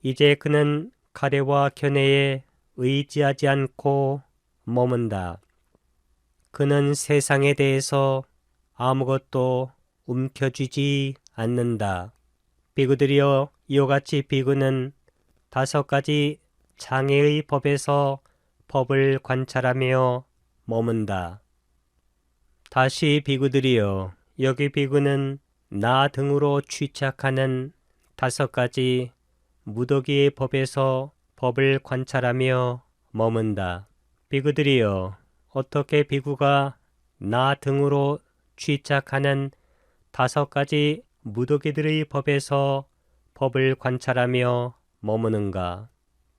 이제 그는 가래와 견해에 의지하지 않고 머문다. 그는 세상에 대해서 아무것도 움켜쥐지 않는다. 비구들이여, 이와 같이 비구는 5가지 장애의 법에서 법을 관찰하며 머문다. 다시 비구들이여, 여기 비구는 나 등으로 취착하는 5가지 무더기의 법에서 법을 관찰하며 머문다. 비구들이여, 어떻게 비구가 나 등으로 취착하는 5가지 무더기들의 법에서 법을 관찰하며 머무는가?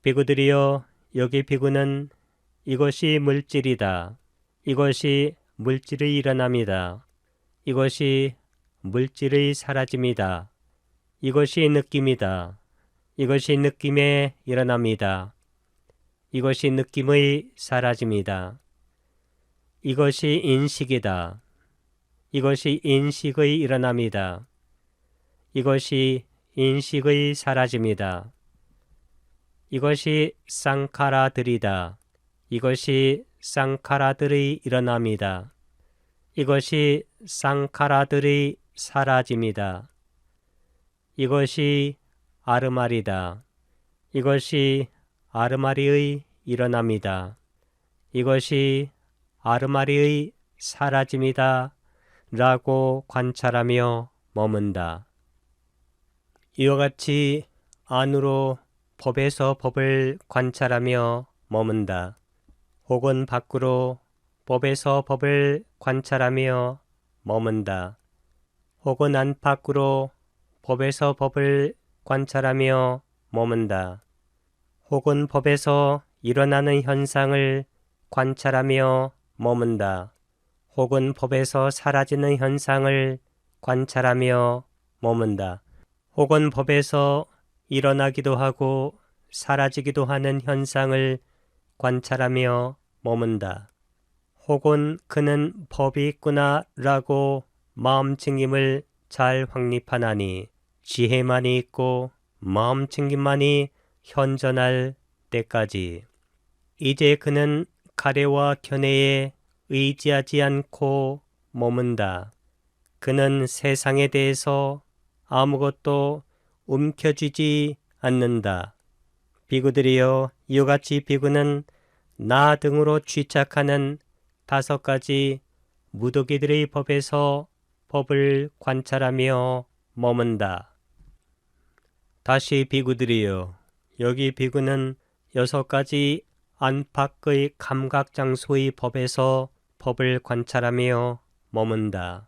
비구들이여, 여기 비구는 이것이 물질이다. 이것이 물질의 일어남이다. 이것이 물질의 사라짐이다. 이것이 느낌이다. 이것이 느낌의 일어남이다. 이것이 느낌의 사라짐이다. 이것이 인식이다. 이것이 인식의 일어남이다. 이것이 인식의 사라짐이다. 이것이 쌍카라들이다. 이것이 쌍카라들의 일어남이다. 이것이 쌍카라들의 사라짐이다. 이것이 아르마리다. 이것이 아르마리의 일어남이다. 이것이 아르마리의 사라짐이다. 라고 관찰하며 머문다. 이와 같이 안으로 법에서 법을 관찰하며 머문다. 혹은 밖으로 법에서 법을 관찰하며 머문다. 혹은 안팎으로 법에서 법을 관찰하며 머문다. 혹은 법에서 일어나는 현상을 관찰하며 머문다. 혹은 법에서 사라지는 현상을 관찰하며 머문다. 혹은 법에서 일어나기도 하고 사라지기도 하는 현상을 관찰하며 머문다. 혹은 그는 법이 있구나 라고 마음챙김을 잘 확립하나니 지혜만이 있고 마음챙김만이 현존할 때까지. 이제 그는 가래와 견해에 의지하지 않고 머문다. 그는 세상에 대해서 아무것도 움켜쥐지 않는다. 비구들이여, 이와 같이 비구는 나 등으로 취착하는 5가지 무더기들의 법에서 법을 관찰하며 머문다. 다시 비구들이여, 여기 비구는 6가지 안팎의 감각장소의 법에서 법을 관찰하며 머문다.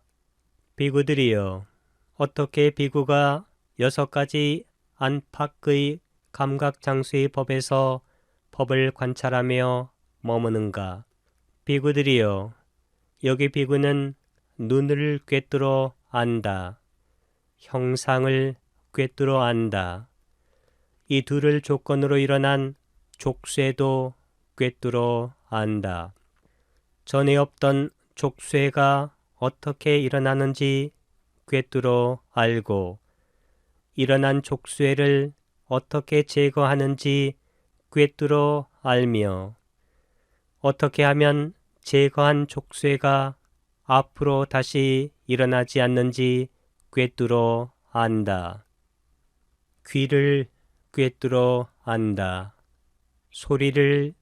비구들이여, 어떻게 비구가 6가지 안팎의 감각장소의 법에서 법을 관찰하며 머무는가? 비구들이여, 여기 비구는 눈을 꿰뚫어 안다. 형상을 꿰뚫어 안다. 이 둘을 조건으로 일어난 족쇄도 꿰뚫어 안다. 전에 없던 족쇄가 어떻게 일어나는지 꿰뚫어 알고 일어난 족쇄를 어떻게 제거하는지 꿰뚫어 알며 어떻게 하면 제거한 족쇄가 앞으로 다시 일어나지 않는지 꿰뚫어 안다. 귀를 꿰뚫어 안다. 소리를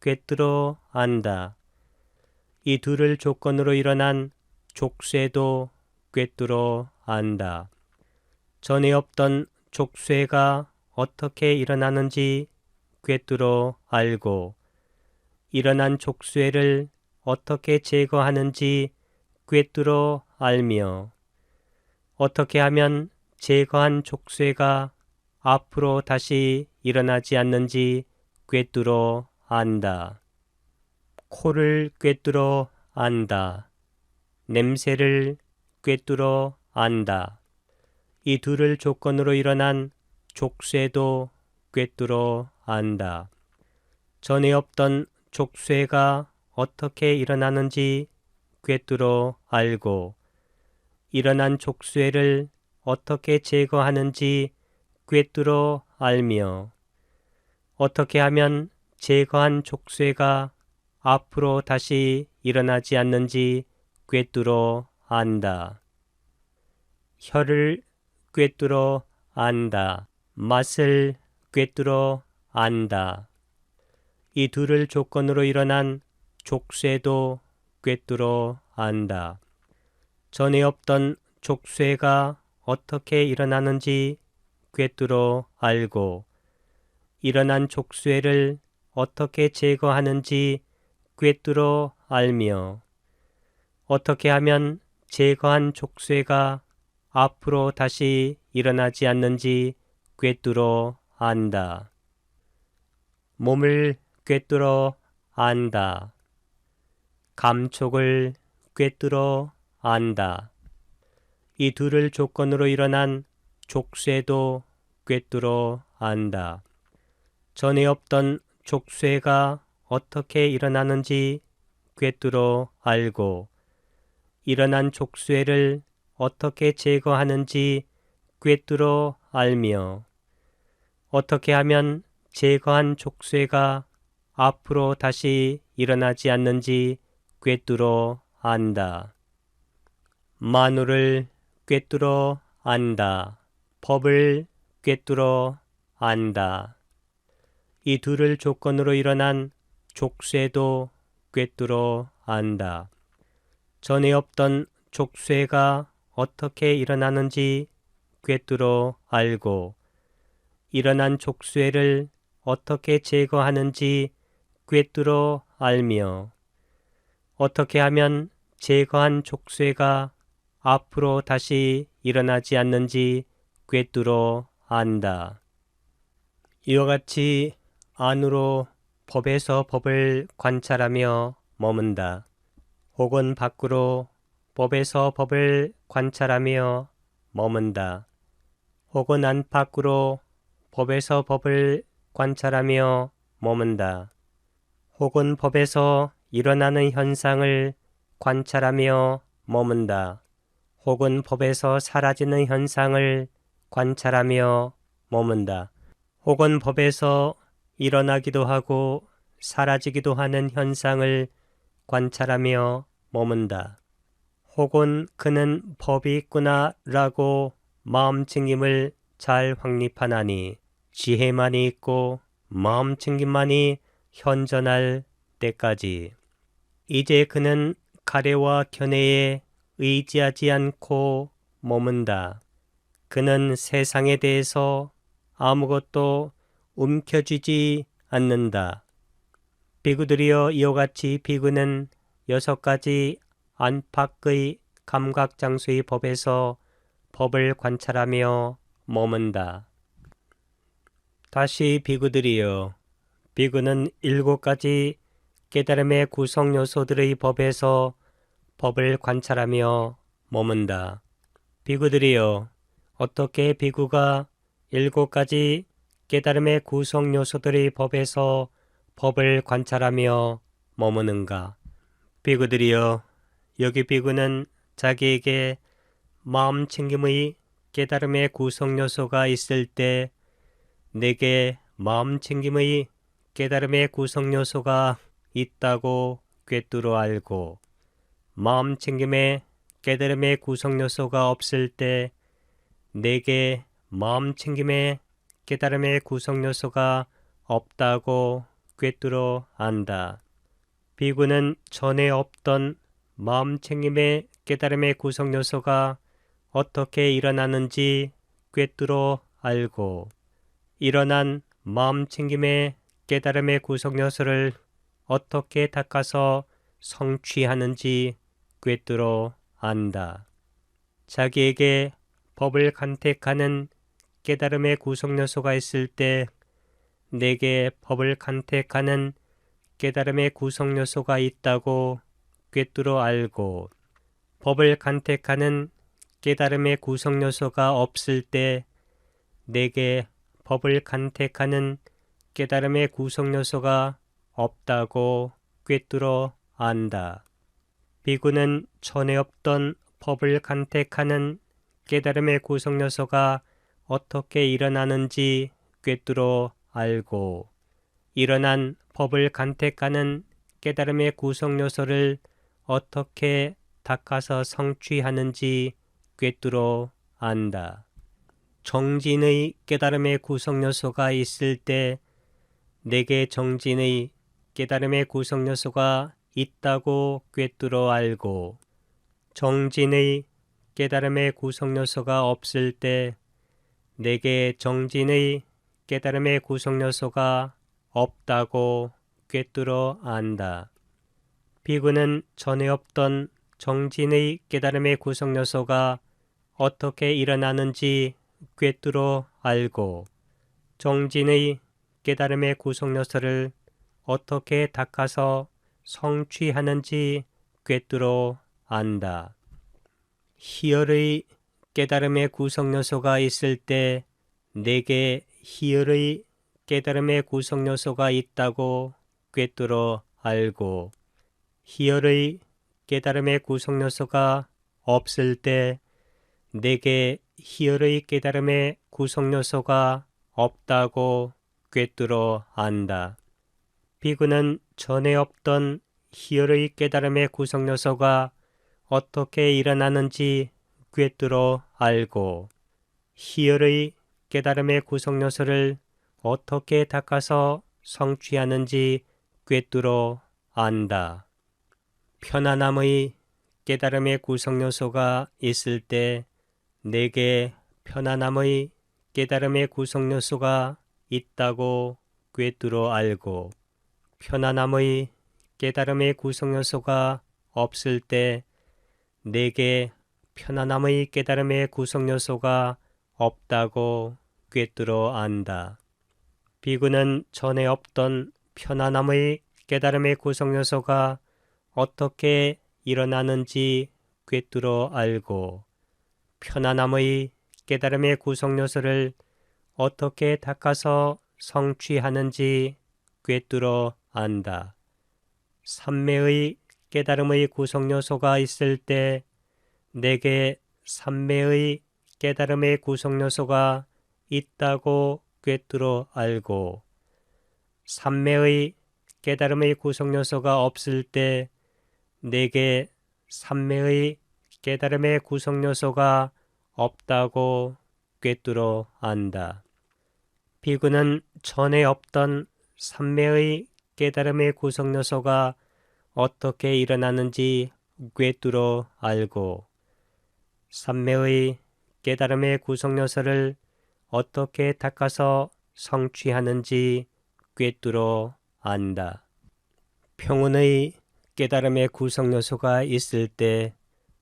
꿰뚫어 안다. 이 둘을 조건으로 일어난 족쇄도 꿰뚫어 안다. 전에 없던 족쇄가 어떻게 일어나는지 꿰뚫어 알고 일어난 족쇄를 어떻게 제거하는지 꿰뚫어 알며 어떻게 하면 제거한 족쇄가 앞으로 다시 일어나지 않는지 꿰뚫어 안다. 코를 꿰뚫어 안다. 냄새를 꿰뚫어 안다. 이 둘을 조건으로 일어난 족쇄도 꿰뚫어 안다. 전에 없던 족쇄가 어떻게 일어나는지 꿰뚫어 알고 일어난 족쇄를 어떻게 제거하는지 꿰뚫어 알며 어떻게 하면 제거한 족쇄가 앞으로 다시 일어나지 않는지 꿰뚫어 안다. 혀를 꿰뚫어 안다. 맛을 꿰뚫어 안다. 이 둘을 조건으로 일어난 족쇄도 꿰뚫어 안다. 전에 없던 족쇄가 어떻게 일어나는지 꿰뚫어 알고 일어난 족쇄를 어떻게 제거하는지 꿰뚫어 알며 어떻게 하면 제거한 족쇄가 앞으로 다시 일어나지 않는지 꿰뚫어 안다. 몸을 꿰뚫어 안다. 감촉을 꿰뚫어 안다. 이 둘을 조건으로 일어난 족쇄도 꿰뚫어 안다. 전에 없던 족쇄가 어떻게 일어나는지 꿰뚫어 알고 일어난 족쇄를 어떻게 제거하는지 꿰뚫어 알며 어떻게 하면 제거한 족쇄가 앞으로 다시 일어나지 않는지 꿰뚫어 안다. 만우를 꿰뚫어 안다. 법을 꿰뚫어 안다. 이 둘을 조건으로 일어난 족쇄도 꿰뚫어 안다. 전에 없던 족쇄가 어떻게 일어나는지 꿰뚫어 알고 일어난 족쇄를 어떻게 제거하는지 꿰뚫어 알며 어떻게 하면 제거한 족쇄가 앞으로 다시 일어나지 않는지 꿰뚫어 안다. 이와 같이 안으로 법에서 법을 관찰하며 머문다. 혹은 밖으로 법에서 법을 관찰하며 머문다. 혹은 안팎으로 법에서 법을 관찰하며 머문다. 혹은 법에서 일어나는 현상을 관찰하며 머문다. 혹은 법에서 사라지는 현상을 관찰하며 머문다. 혹은 법에서 일어나기도 하고 사라지기도 하는 현상을 관찰하며 머문다. 혹은 그는 법이 있구나 라고 마음챙김을 잘 확립하나니 지혜만이 있고 마음챙김만이 현존할 때까지 이제 그는 가래와 견해에 의지하지 않고 머문다. 그는 세상에 대해서 아무것도 움켜쥐지 않는다. 비구들이여 이와 같이 비구는 6가지 안팎의 감각장소의 법에서 법을 관찰하며 머문다. 다시 비구들이여 비구는 7가지 깨달음의 구성요소들의 법에서 법을 관찰하며 머문다. 비구들이여 어떻게 비구가 7가지 깨달음의 구성 요소들의 법에서 법을 관찰하며 머무는가? 비구들이여, 여기 비구는 자기에게 마음 챙김의 깨달음의 구성 요소가 있을 때 내게 마음 챙김의 깨달음의 구성 요소가 있다고 꿰뚫어 알고, 마음 챙김의 깨달음의 구성 요소가 없을 때 내게 마음 챙김의 깨달음의 구성 요소가 없다고 꿰뚫어 안다. 비구는 전에 없던 마음 챙김의 깨달음의 구성 요소가 어떻게 일어나는지 꿰뚫어 알고, 일어난 마음 챙김의 깨달음의 구성 요소를 어떻게 닦아서 성취하는지 꿰뚫어 안다. 자기에게 법을 간택하는 깨달음의 구성 요소가 있을 때 내게 법을 간택하는 깨달음의 구성 요소가 있다고 꿰뚫어 알고, 법을 간택하는 깨달음의 구성 요소가 없을 때 내게 법을 간택하는 깨달음의 구성 요소가 없다고 꿰뚫어 안다. 비구는 전에 없던 법을 간택하는 깨달음의 구성 요소가 어떻게 일어나는지 꿰뚫어 알고, 일어난 법을 간택하는 깨달음의 구성 요소를 어떻게 닦아서 성취하는지 꿰뚫어 안다. 정진의 깨달음의 구성 요소가 있을 때 내게 정진의 깨달음의 구성 요소가 있다고 꿰뚫어 알고, 정진의 깨달음의 구성 요소가 없을 때 내게 정진의 깨달음의 구성 요소가 없다고 꿰뚫어 안다. 비구는 전에 없던 정진의 깨달음의 구성 요소가 어떻게 일어나는지 꿰뚫어 알고, 정진의 깨달음의 구성 요소를 어떻게 닦아서 성취하는지 꿰뚫어 안다. 희열의 깨달음의 구성 요소가 있을 때 내게 희열의 깨달음의 구성 요소가 있다고 꿰뚫어 알고, 희열의 깨달음의 구성 요소가 없을 때 내게 희열의 깨달음의 구성 요소가 없다고 꿰뚫어 안다. 비구는 전에 없던 희열의 깨달음의 구성 요소가 어떻게 일어나는지 꿰뚫어 알고, 희열의 깨달음의 구성 요소를 어떻게 닦아서 성취하는지 꿰뚫어 안다. 편안함의 깨달음의 구성 요소가 있을 때 내게 편안함의 깨달음의 구성 요소가 있다고 꿰뚫어 알고, 편안함의 깨달음의 구성 요소가 없을 때 내게 편안함의 깨달음의 구성 요소가 없다고 꿰뚫어 안다. 비구는 전에 없던 편안함의 깨달음의 구성 요소가 어떻게 일어나는지 꿰뚫어 알고, 편안함의 깨달음의 구성 요소를 어떻게 닦아서 성취하는지 꿰뚫어 안다. 삼매의 깨달음의 구성 요소가 있을 때 내게 삼매의 깨달음의 구성 요소가 있다고 꿰뚫어 알고, 삼매의 깨달음의 구성 요소가 없을 때 내게 삼매의 깨달음의 구성 요소가 없다고 꿰뚫어 안다. 비구는 전에 없던 삼매의 깨달음의 구성 요소가 어떻게 일어나는지 꿰뚫어 알고, 삼매의 깨달음의 구성 요소를 어떻게 닦아서 성취하는지 꿰뚫어 안다. 평온의 깨달음의 구성 요소가 있을 때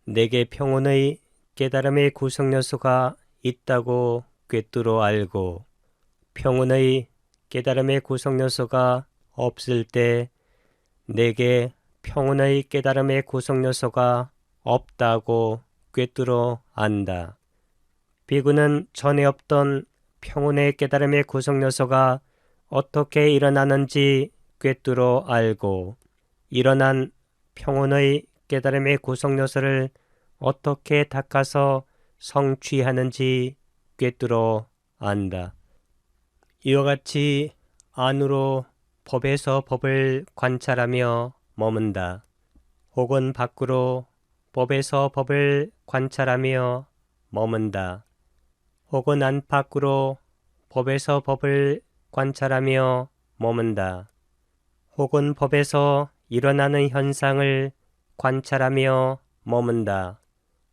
내게 평온의 깨달음의 구성 요소가 있다고 꿰뚫어 알고, 평온의 깨달음의 구성 요소가 없을 때 내게 평온의 깨달음의 구성 요소가 없다고 꿰뚫어 안다. 비구는 전에 없던 평온의 깨달음의 구성 요소가 어떻게 일어나는지 꿰뚫어 알고 일어난 평온의 깨달음의 구성 요소를 어떻게 닦아서 성취하는지 꿰뚫어 안다. 이와 같이 안으로 법에서 법을 관찰하며 머문다. 혹은 밖으로 법에서 법을 관찰하며 머문다. 혹은 안팎으로 법에서 법을 관찰하며 머문다. 혹은 법에서 일어나는 현상을 관찰하며 머문다.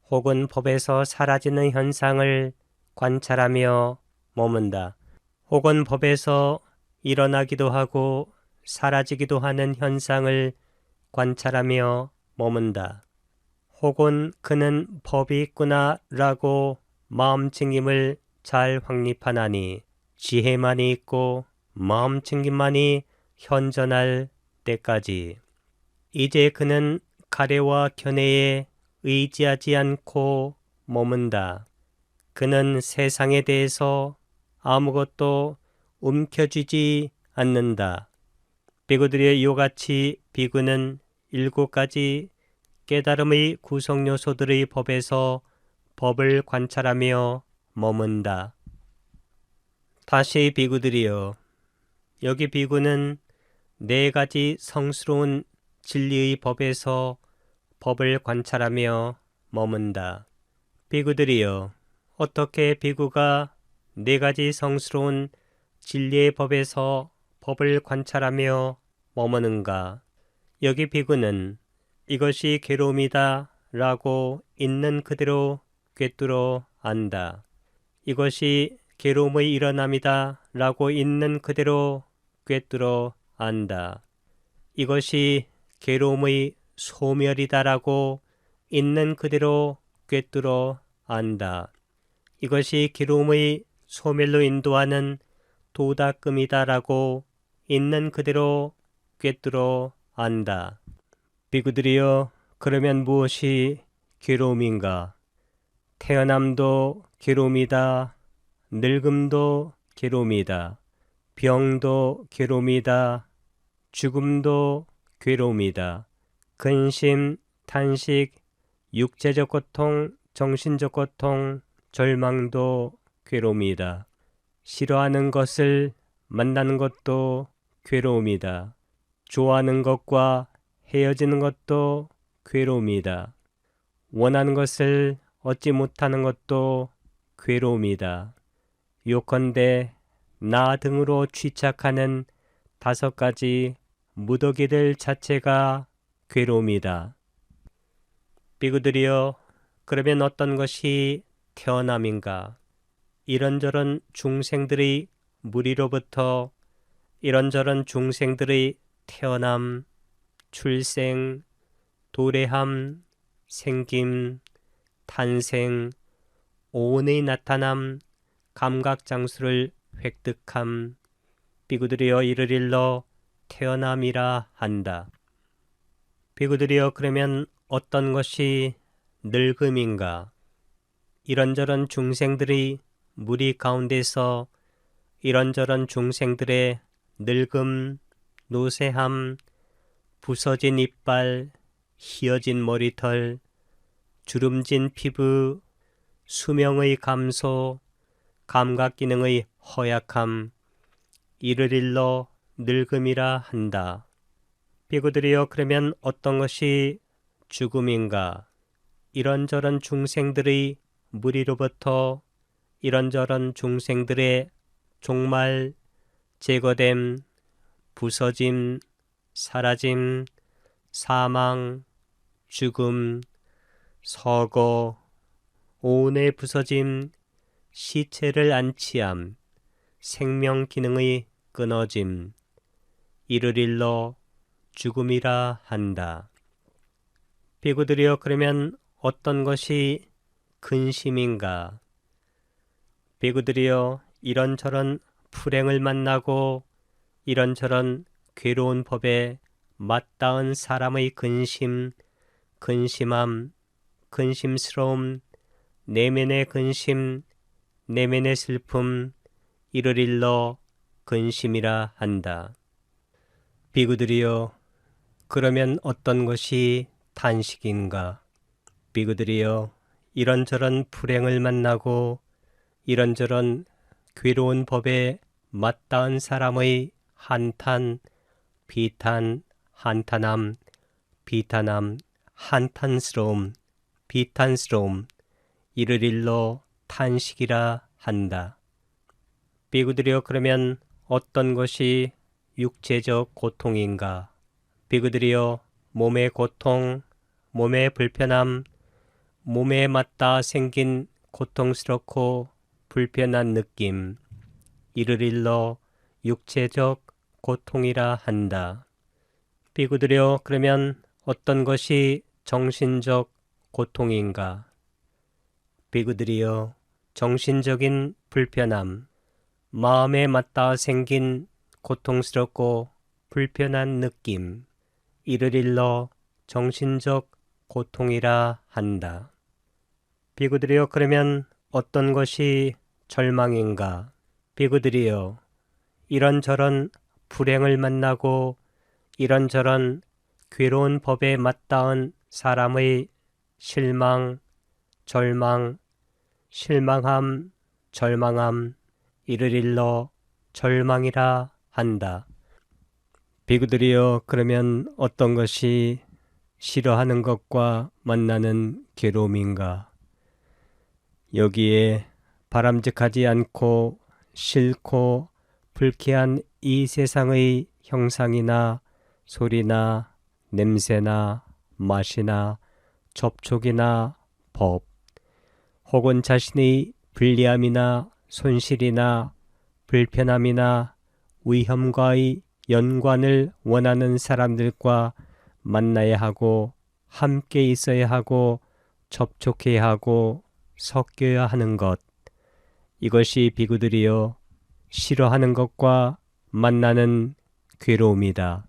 혹은 법에서 사라지는 현상을 관찰하며 머문다. 혹은 법에서 일어나기도 하고 사라지기도 하는 현상을 관찰하며 머문다. 혹은 그는 법이 있구나 라고 마음챙김을 잘 확립하나니 지혜만이 있고 마음챙김만이 현존할 때까지 이제 그는 가래와 견해에 의지하지 않고 머문다. 그는 세상에 대해서 아무것도 움켜쥐지 않는다. 비구들의 이와같이 비구는 7가지 깨달음의 구성 요소들의 법에서 법을 관찰하며 머문다. 다시 비구들이여, 여기 비구는 4가지 성스러운 진리의 법에서 법을 관찰하며 머문다. 비구들이여, 어떻게 비구가 4가지 성스러운 진리의 법에서 법을 관찰하며 머무는가? 여기 비구는 이것이 괴로움이다 라고 있는 그대로 꿰뚫어 안다. 이것이 괴로움의 일어남이다 라고 있는 그대로 꿰뚫어 안다. 이것이 괴로움의 소멸이다 라고 있는 그대로 꿰뚫어 안다. 이것이 괴로움의 소멸로 인도하는 도닦음이다 라고 있는 그대로 꿰뚫어 안다. 비구들이여, 그러면 무엇이 괴로움인가? 태어남도 괴로움이다. 늙음도 괴로움이다. 병도 괴로움이다. 죽음도 괴로움이다. 근심, 탄식, 육체적 고통, 정신적 고통, 절망도 괴로움이다. 싫어하는 것을 만나는 것도 괴로움이다. 좋아하는 것과 헤어지는 것도 괴로움이다. 원하는 것을 얻지 못하는 것도 괴로움이다. 요컨대 나 등으로 취착하는 5가지 무더기들 자체가 괴로움이다. 비구들이여, 그러면 어떤 것이 태어남인가? 이런저런 중생들의 무리로부터 이런저런 중생들의 태어남, 출생, 도래함, 생김, 탄생, 오온의 나타남, 감각장수를 획득함, 비구들이여 이를 일러 태어남이라 한다. 비구들이여, 그러면 어떤 것이 늙음인가? 이런저런 중생들의 무리 가운데서 이런저런 중생들의 늙음, 노쇠함, 부서진 이빨, 휘어진 머리털, 주름진 피부, 수명의 감소, 감각기능의 허약함, 이를 일러 늙음이라 한다. 비구들이여, 그러면 어떤 것이 죽음인가? 이런저런 중생들의 무리로부터 이런저런 중생들의 종말, 제거됨, 부서짐, 사라짐, 사망, 죽음, 서거, 오온의 부서짐, 시체를 안치함, 생명 기능의 끊어짐, 이를 일러 죽음이라 한다. 비구들이여, 그러면 어떤 것이 근심인가? 비구들이여, 이런저런 불행을 만나고 이런저런 괴로운 법에 맞닿은 사람의 근심, 근심함, 근심스러움, 내면의 근심, 내면의 슬픔 이를 일러 근심이라 한다. 비구들이여, 그러면 어떤 것이 탄식인가? 비구들이여, 이런저런 불행을 만나고 이런저런 괴로운 법에 맞닿은 사람의 한탄, 비탄, 한탄함, 비탄함, 한탄스러움, 비탄스러움, 이를 일러 탄식이라 한다. 비구들이여, 그러면 어떤 것이 육체적 고통인가? 비구들이여, 몸의 고통, 몸의 불편함, 몸에 맞닿아 생긴 고통스럽고 불편한 느낌, 이를 일러 육체적 고통이라 한다. 비구들이여, 그러면 어떤 것이 정신적 고통인가? 비구들이여, 정신적인 불편함, 마음에 맞닿아 생긴 고통스럽고 불편한 느낌, 이를 일러 정신적 고통이라 한다. 비구들이여, 그러면 어떤 것이 절망인가? 비구들이여, 이런저런 불행을 만나고 이런저런 괴로운 법에 맞닿은 사람의 실망, 절망, 실망함, 절망함, 이를 일러 절망이라 한다. 비구들이여, 그러면 어떤 것이 싫어하는 것과 만나는 괴로움인가? 여기에 바람직하지 않고 싫고 불쾌한 이 세상의 형상이나 소리나 냄새나 맛이나 접촉이나 법, 혹은 자신의 불리함이나 손실이나 불편함이나 위험과의 연관을 원하는 사람들과 만나야 하고 함께 있어야 하고 접촉해야 하고 섞여야 하는 것, 이것이 비구들이여 싫어하는 것과 만나는 괴로움이다.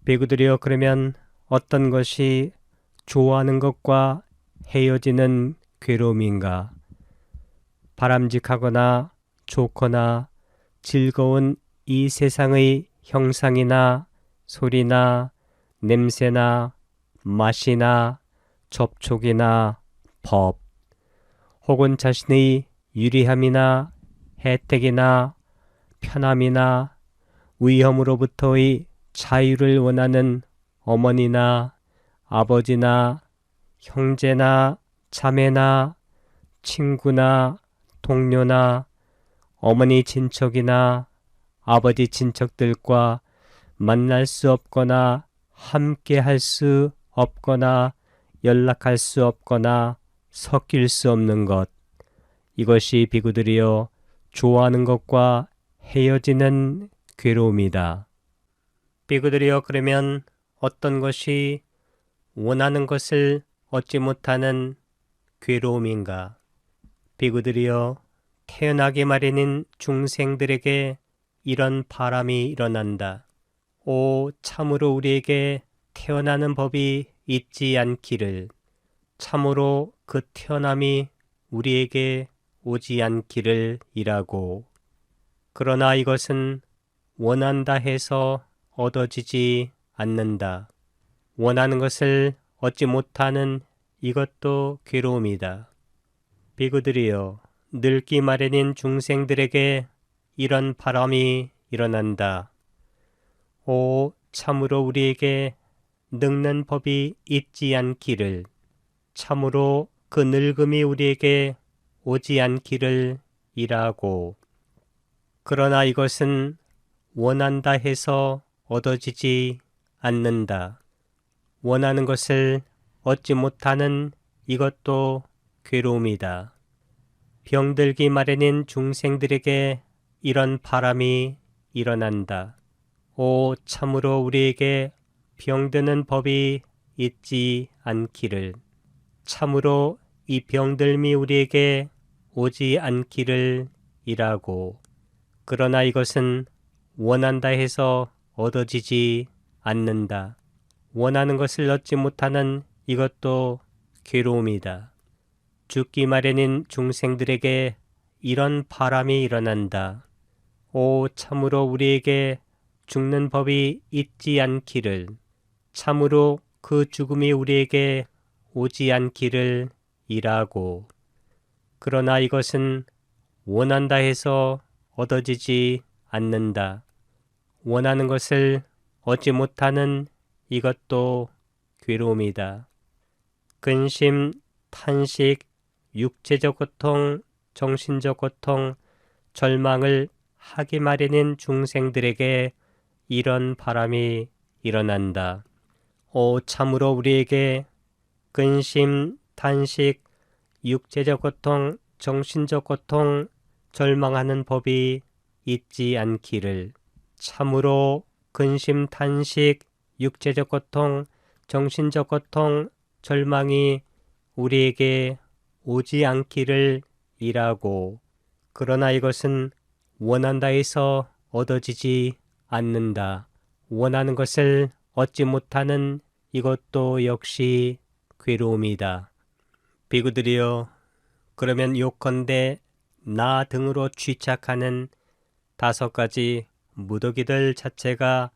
비구들이여, 그러면 어떤 것이 좋아하는 것과 헤어지는 괴로움인가? 바람직하거나 좋거나 즐거운 이 세상의 형상이나 소리나 냄새나 맛이나 접촉이나 법, 혹은 자신의 유리함이나 혜택이나 편함이나 위험으로부터의 자유를 원하는 어머니나 아버지나 형제나 자매나 친구나 동료나 어머니 친척이나 아버지 친척들과 만날 수 없거나 함께 할 수 없거나 연락할 수 없거나 섞일 수 없는 것, 이것이 비구들이여 좋아하는 것과 헤어지는 괴로움이다. 비구들이여, 그러면 어떤 것이 원하는 것을 얻지 못하는 괴로움인가? 비구들이여, 태어나기 마련인 중생들에게 이런 바람이 일어난다. 오, 참으로 우리에게 태어나는 법이 있지 않기를, 참으로 그 태어남이 우리에게 오지 않기를 이라고. 그러나 이것은 원한다 해서 얻어지지 않는다. 원하는 것을 얻지 못하는 이것도 괴로움이다. 비구들이여, 늙기 마련인 중생들에게 이런 바람이 일어난다. 오, 참으로 우리에게 늙는 법이 있지 않기를, 참으로 그 늙음이 우리에게 오지 않기를 이라고. 그러나 이것은 원한다 해서 얻어지지 않는다. 원하는 것을 얻지 못하는 이것도 괴로움이다. 병들기 마련인 중생들에게 이런 바람이 일어난다. 오, 참으로 우리에게 병드는 법이 있지 않기를, 참으로 이 병들미 우리에게 오지 않기를 이라고. 그러나 이것은 원한다 해서 얻어지지 않는다. 원하는 것을 얻지 못하는 이것도 괴로움이다. 죽기 마련인 중생들에게 이런 바람이 일어난다. 오, 참으로 우리에게 죽는 법이 있지 않기를, 참으로 그 죽음이 우리에게 오지 않기를 이라고. 그러나 이것은 원한다 해서 얻어지지 않는다. 원하는 것을 얻지 못하는 이것도 괴로움이다. 근심, 탄식, 육체적 고통, 정신적 고통, 절망을 하기 마련인 중생들에게 이런 바람이 일어난다. 오, 참으로 우리에게 근심, 탄식, 육체적 고통, 정신적 고통, 절망하는 법이 있지 않기를, 참으로 근심, 탄식, 육체적 고통, 정신적 고통, 절망이 우리에게 오지 않기를 이라고. 그러나 이것은 원한다 해서 얻어지지 않는다. 원하는 것을 얻지 못하는 이것도 역시 괴로움이다. 비구들이여, 그러면 요컨대 나 등으로 취착하는 5가지 무더기들 자체가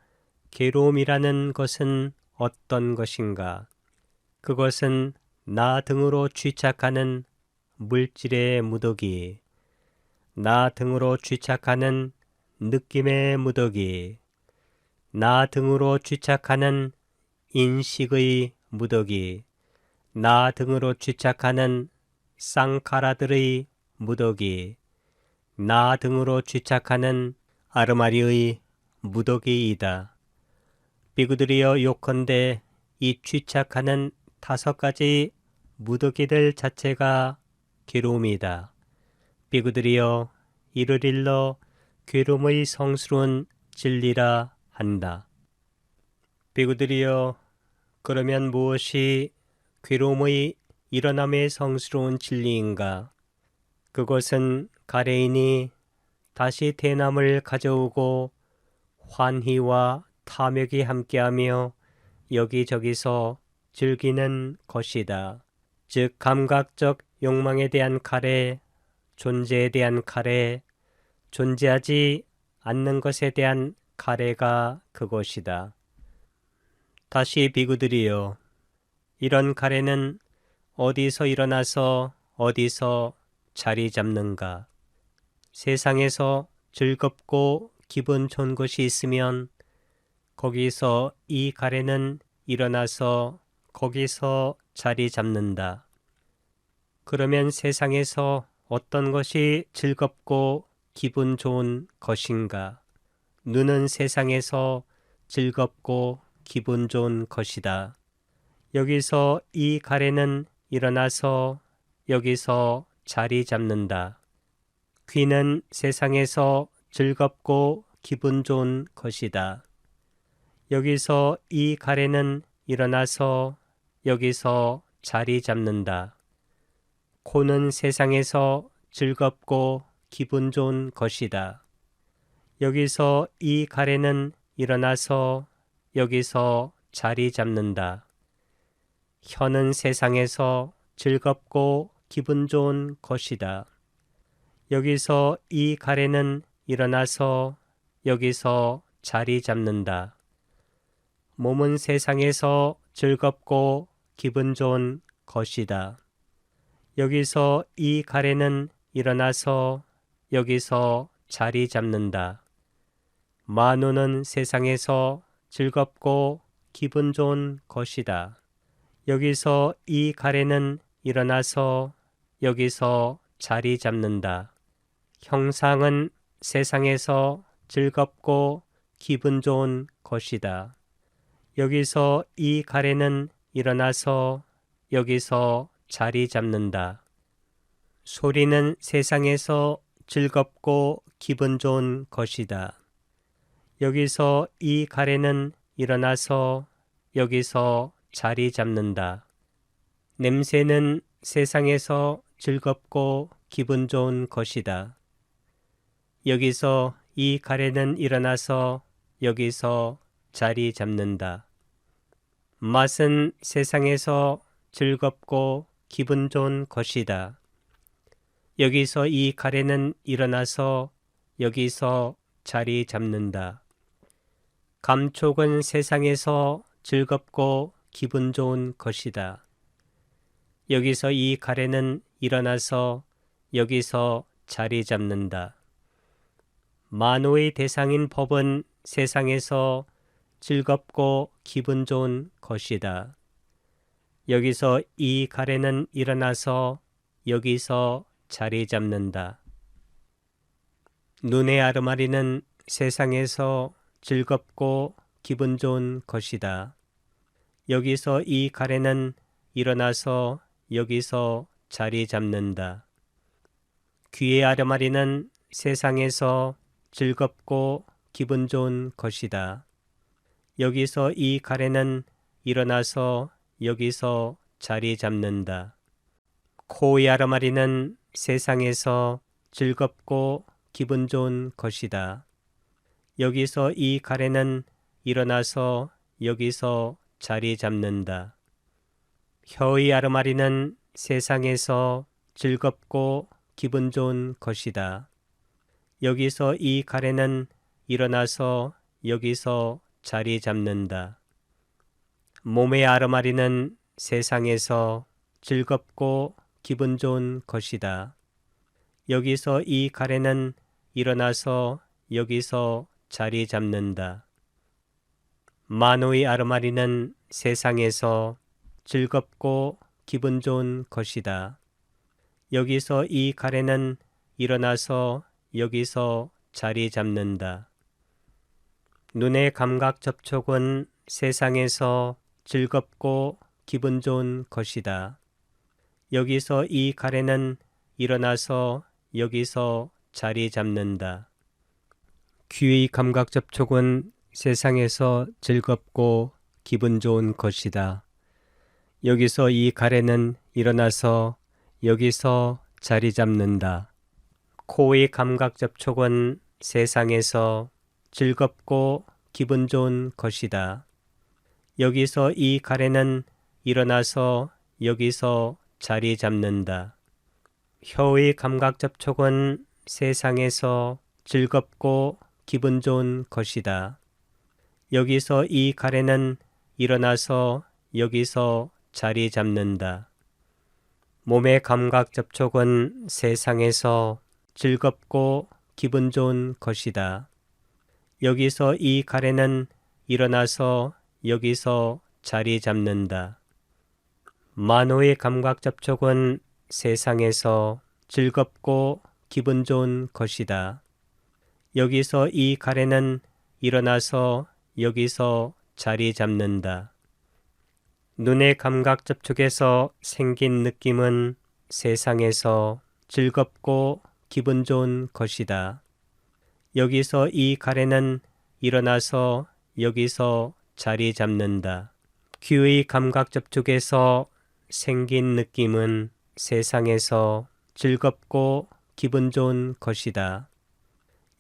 괴로움이라는 것은 어떤 것인가? 그것은 나 등으로 취착하는 물질의 무더기, 나 등으로 취착하는 느낌의 무더기, 나 등으로 취착하는 인식의 무더기, 나 등으로 취착하는 쌍카라들의 무더기, 나 등으로 취착하는 아르마리의 무더기이다. 비구들이여, 요컨대 이 취착하는 5가지 무더기들 자체가 괴로움이다. 비구들이여, 이를 일러 괴로움의 성스러운 진리라 한다. 비구들이여, 그러면 무엇이 괴로움의 일어남의 성스러운 진리인가? 그것은 가레인이 다시 대남을 가져오고 환희와 탐욕이 함께하며 여기저기서 즐기는 것이다. 즉 감각적 욕망에 대한 가래, 존재에 대한 가래, 존재하지 않는 것에 대한 가래가 그것이다. 다시 비구들이여, 이런 가래는 어디서 일어나서 어디서 자리 잡는가? 세상에서 즐겁고 기분 좋은 것이 있으면 거기서 이 가래는 일어나서 거기서 자리 잡는다. 그러면 세상에서 어떤 것이 즐겁고 기분 좋은 것인가? 눈은 세상에서 즐겁고 기분 좋은 것이다. 여기서 이 가래는 일어나서 여기서 자리 잡는다. 귀는 세상에서 즐겁고 기분 좋은 것이다. 여기서 이 가래는 일어나서 여기서 자리 잡는다. 코는 세상에서 즐겁고 기분 좋은 것이다. 여기서 이 가래는 일어나서 여기서 자리 잡는다. 혀는 세상에서 즐겁고 기분 좋은 것이다. 여기서 이 가래는 일어나서 여기서 자리 잡는다. 몸은 세상에서 즐겁고 기분 좋은 것이다. 여기서 이 가래는 일어나서 여기서 자리 잡는다. 마누는 세상에서 즐겁고 기분 좋은 것이다. 여기서 이 가래는 일어나서 여기서 자리 잡는다. 형상은 세상에서 즐겁고 기분 좋은 것이다. 여기서 이 가래는 일어나서 여기서 자리 잡는다. 소리는 세상에서 즐겁고 기분 좋은 것이다. 여기서 이 가래는 일어나서 여기서 자리 잡는다. 냄새는 세상에서 즐겁고 기분 좋은 것이다. 여기서 이 가래는 일어나서 여기서 자리 잡는다. 맛은 세상에서 즐겁고 기분 좋은 것이다. 여기서 이 가래는 일어나서 여기서 자리 잡는다. 감촉은 세상에서 즐겁고 기분 좋은 것이다. 여기서 이 가래는 일어나서 여기서 자리 잡는다. 만호의 대상인 법은 세상에서 즐겁고 기분 좋은 것이다. 여기서 이 가래는 일어나서 여기서 자리 잡는다. 눈의 아르마리는 세상에서 즐겁고 기분 좋은 것이다. 여기서 이 가래는 일어나서 여기서 자리 잡는다. 귀의 아르마리는 세상에서 즐겁고 기분 좋은 것이다. 여기서 이 가래는 일어나서 여기서 자리 잡는다. 코의 아르마리는 세상에서 즐겁고 기분 좋은 것이다. 여기서 이 가래는 일어나서 여기서 자리 잡는다. 혀의 아르마리는 세상에서 즐겁고 기분 좋은 것이다. 여기서 이 가래는 일어나서 여기서 자리 잡는다. 몸의 아르마리는 세상에서 즐겁고 기분 좋은 것이다. 여기서 이 가래는 일어나서 여기서 자리 잡는다. 만호의 아르마리는 세상에서 즐겁고 기분 좋은 것이다. 여기서 이 가래는 일어나서 여기서 자리 잡는다. 눈의 감각 접촉은 세상에서 즐겁고 기분 좋은 것이다. 여기서 이 가래는 일어나서 여기서 자리 잡는다. 귀의 감각 접촉은 세상에서 즐겁고 기분 좋은 것이다. 여기서 이 가래는 일어나서 여기서 자리 잡는다. 코의 감각 접촉은 세상에서 즐겁고 기분 좋은 것이다. 여기서 이 가래는 일어나서 여기서 자리 잡는다. 혀의 감각 접촉은 세상에서 즐겁고 기분 좋은 것이다. 여기서 이 가래는 일어나서 여기서 자리 잡는다. 몸의 감각 접촉은 세상에서 즐겁고 기분 좋은 것이다. 여기서 이 가래는 일어나서 여기서 자리 잡는다. 만호의 감각 접촉은 세상에서 즐겁고 기분 좋은 것이다. 여기서 이 가래는 일어나서 여기서 자리 잡는다. 눈의 감각 접촉에서 생긴 느낌은 세상에서 즐겁고 기분 좋은 것이다. 여기서 이 가래는 일어나서 여기서 자리 잡는다. 귀의 감각 접촉에서 생긴 느낌은 세상에서 즐겁고 기분 좋은 것이다.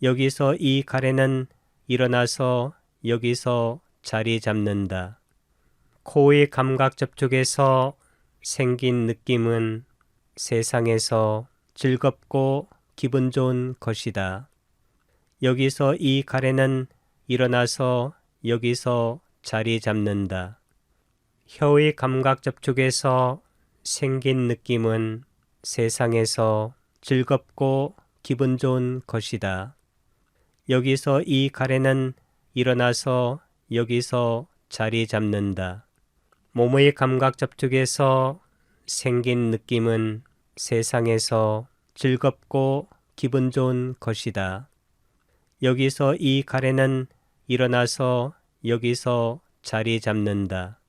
여기서 이 가래는 일어나서 여기서 자리 잡는다. 코의 감각 접촉에서 생긴 느낌은 세상에서 즐겁고 기분 좋은 것이다. 여기서 이 가래는 일어나서 여기서 자리 잡는다. 혀의 감각 접촉에서 생긴 느낌은 세상에서 즐겁고 기분 좋은 것이다. 여기서 이 가래는 일어나서 여기서 자리 잡는다. 몸의 감각 접촉에서 생긴 느낌은 세상에서 즐겁고 기분 좋은 것이다. 여기서 이 가래는 일어나서 여기서 자리 잡는다.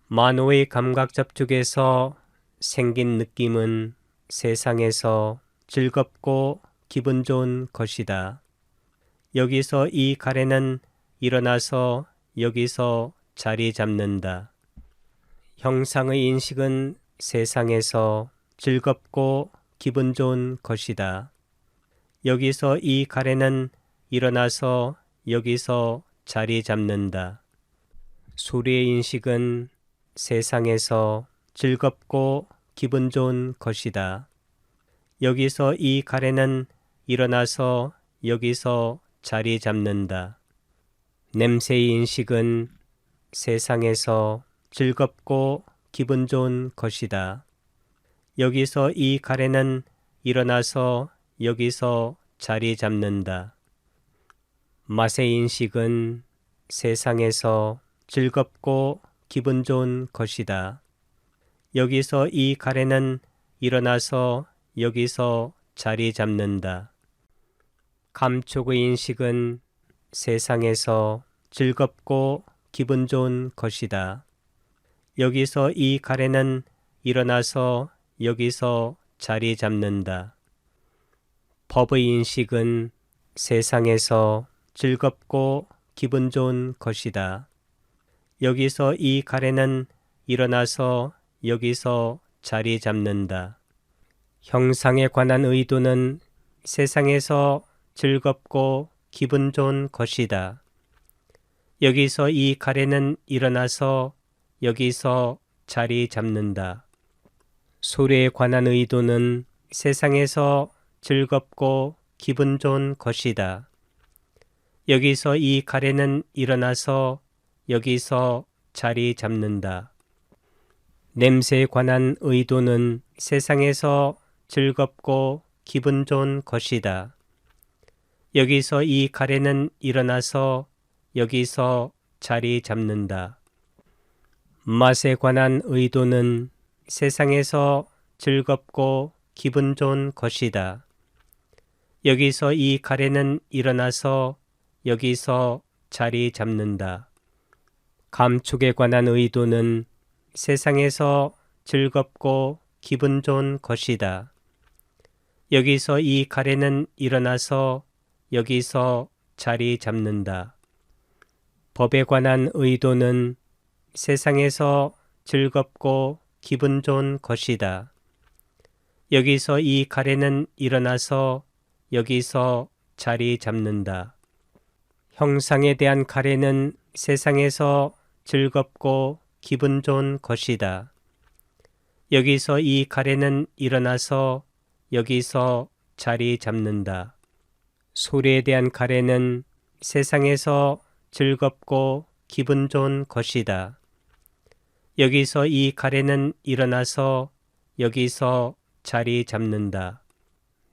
만호의 감각 접촉에서 생긴 느낌은 세상에서 즐겁고 기분 좋은 것이다. 여기서 이 가래는 일어나서 여기서 자리 잡는다. 형상의 인식은 세상에서 즐겁고 기분 좋은 것이다. 여기서 이 가래는 일어나서 여기서 자리 잡는다. 소리의 인식은 세상에서 즐겁고 기분 좋은 것이다. 여기서 이 가래는 일어나서 여기서 자리 잡는다. 냄새의 인식은 세상에서 즐겁고 기분 좋은 것이다. 여기서 이 가래는 일어나서 여기서 자리 잡는다. 맛의 인식은 세상에서 즐겁고 기분 좋은 것이다. 여기서 이 가래는 일어나서 여기서 자리 잡는다. 감촉의 인식은 세상에서 즐겁고 기분 좋은 것이다. 여기서 이 가래는 일어나서 여기서 자리 잡는다. 법의 인식은 세상에서 즐겁고 기분 좋은 것이다. 여기서 이 가래는 일어나서 여기서 자리 잡는다. 형상에 관한 의도는 세상에서 즐겁고 기분 좋은 것이다. 여기서 이 가래는 일어나서 여기서 자리 잡는다. 소리에 관한 의도는 세상에서 즐겁고 기분 좋은 것이다. 여기서 이 가래는 일어나서 여기서 자리 잡는다. 냄새에 관한 의도는 세상에서 즐겁고 기분 좋은 것이다. 여기서 이 가래는 일어나서 여기서 자리 잡는다. 맛에 관한 의도는 세상에서 즐겁고 기분 좋은 것이다. 여기서 이 가래는 일어나서 여기서 자리 잡는다. 감촉에 관한 의도는 세상에서 즐겁고 기분 좋은 것이다. 여기서 이 가래는 일어나서 여기서 자리 잡는다. 법에 관한 의도는 세상에서 즐겁고 기분 좋은 것이다. 여기서 이 가래는 일어나서 여기서 자리 잡는다. 형상에 대한 가래는 세상에서 즐겁고 기분 좋은 것이다. 여기서 이 가래는 일어나서 여기서 자리 잡는다. 소리에 대한 가래는 세상에서 즐겁고 기분 좋은 것이다. 여기서 이 가래는 일어나서 여기서 자리 잡는다.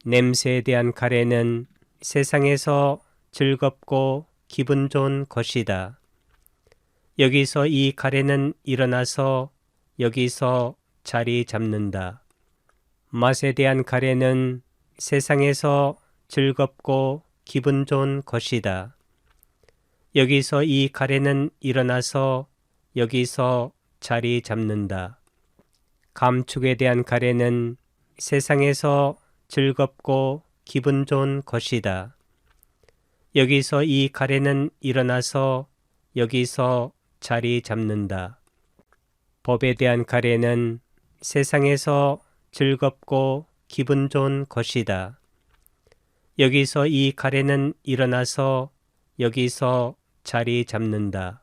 냄새에 대한 가래는 세상에서 즐겁고 기분 좋은 것이다. 여기서 이 가래는 일어나서 여기서 자리 잡는다. 맛에 대한 가래는 세상에서 즐겁고 기분 좋은 것이다. 여기서 이 가래는 일어나서 여기서 자리 잡는다. 감촉에 대한 가래는 세상에서 즐겁고 기분 좋은 것이다. 여기서 이 가래는 일어나서 여기서 자리 잡는다. 법에 대한 가래는 세상에서 즐겁고 기분 좋은 것이다. 여기서 이 가래는 일어나서 여기서 자리 잡는다.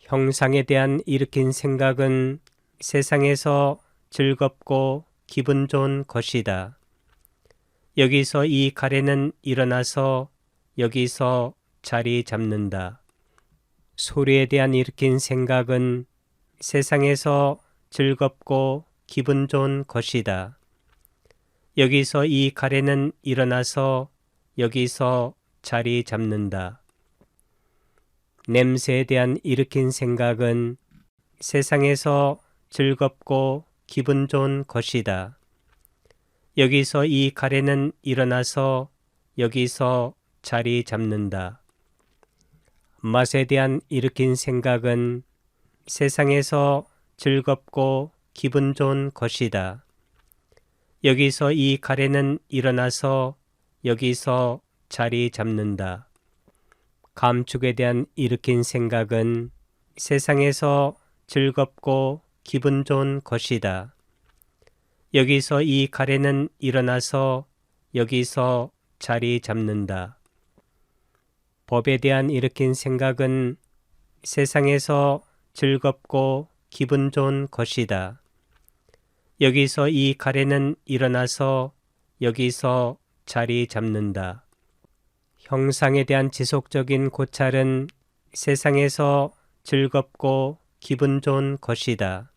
형상에 대한 일으킨 생각은 세상에서 즐겁고 기분 좋은 것이다. 여기서 이 가래는 일어나서 여기서 자리 잡는다. 소리에 대한 일으킨 생각은 세상에서 즐겁고 기분 좋은 것이다. 여기서 이 가래는 일어나서 여기서 자리 잡는다. 냄새에 대한 일으킨 생각은 세상에서 즐겁고 기분 좋은 것이다. 여기서 이 가래는 일어나서 여기서 자리 잡는다. 맛에 대한 일으킨 생각은 세상에서 즐겁고 기분 좋은 것이다. 여기서 이 가래는 일어나서 여기서 자리 잡는다. 감촉에 대한 일으킨 생각은 세상에서 즐겁고 기분 좋은 것이다. 여기서 이 가래는 일어나서 여기서 자리 잡는다. 법에 대한 일으킨 생각은 세상에서 즐겁고 기분 좋은 것이다. 여기서 이 가래는 일어나서 여기서 자리 잡는다. 형상에 대한 지속적인 고찰은 세상에서 즐겁고 기분 좋은 것이다.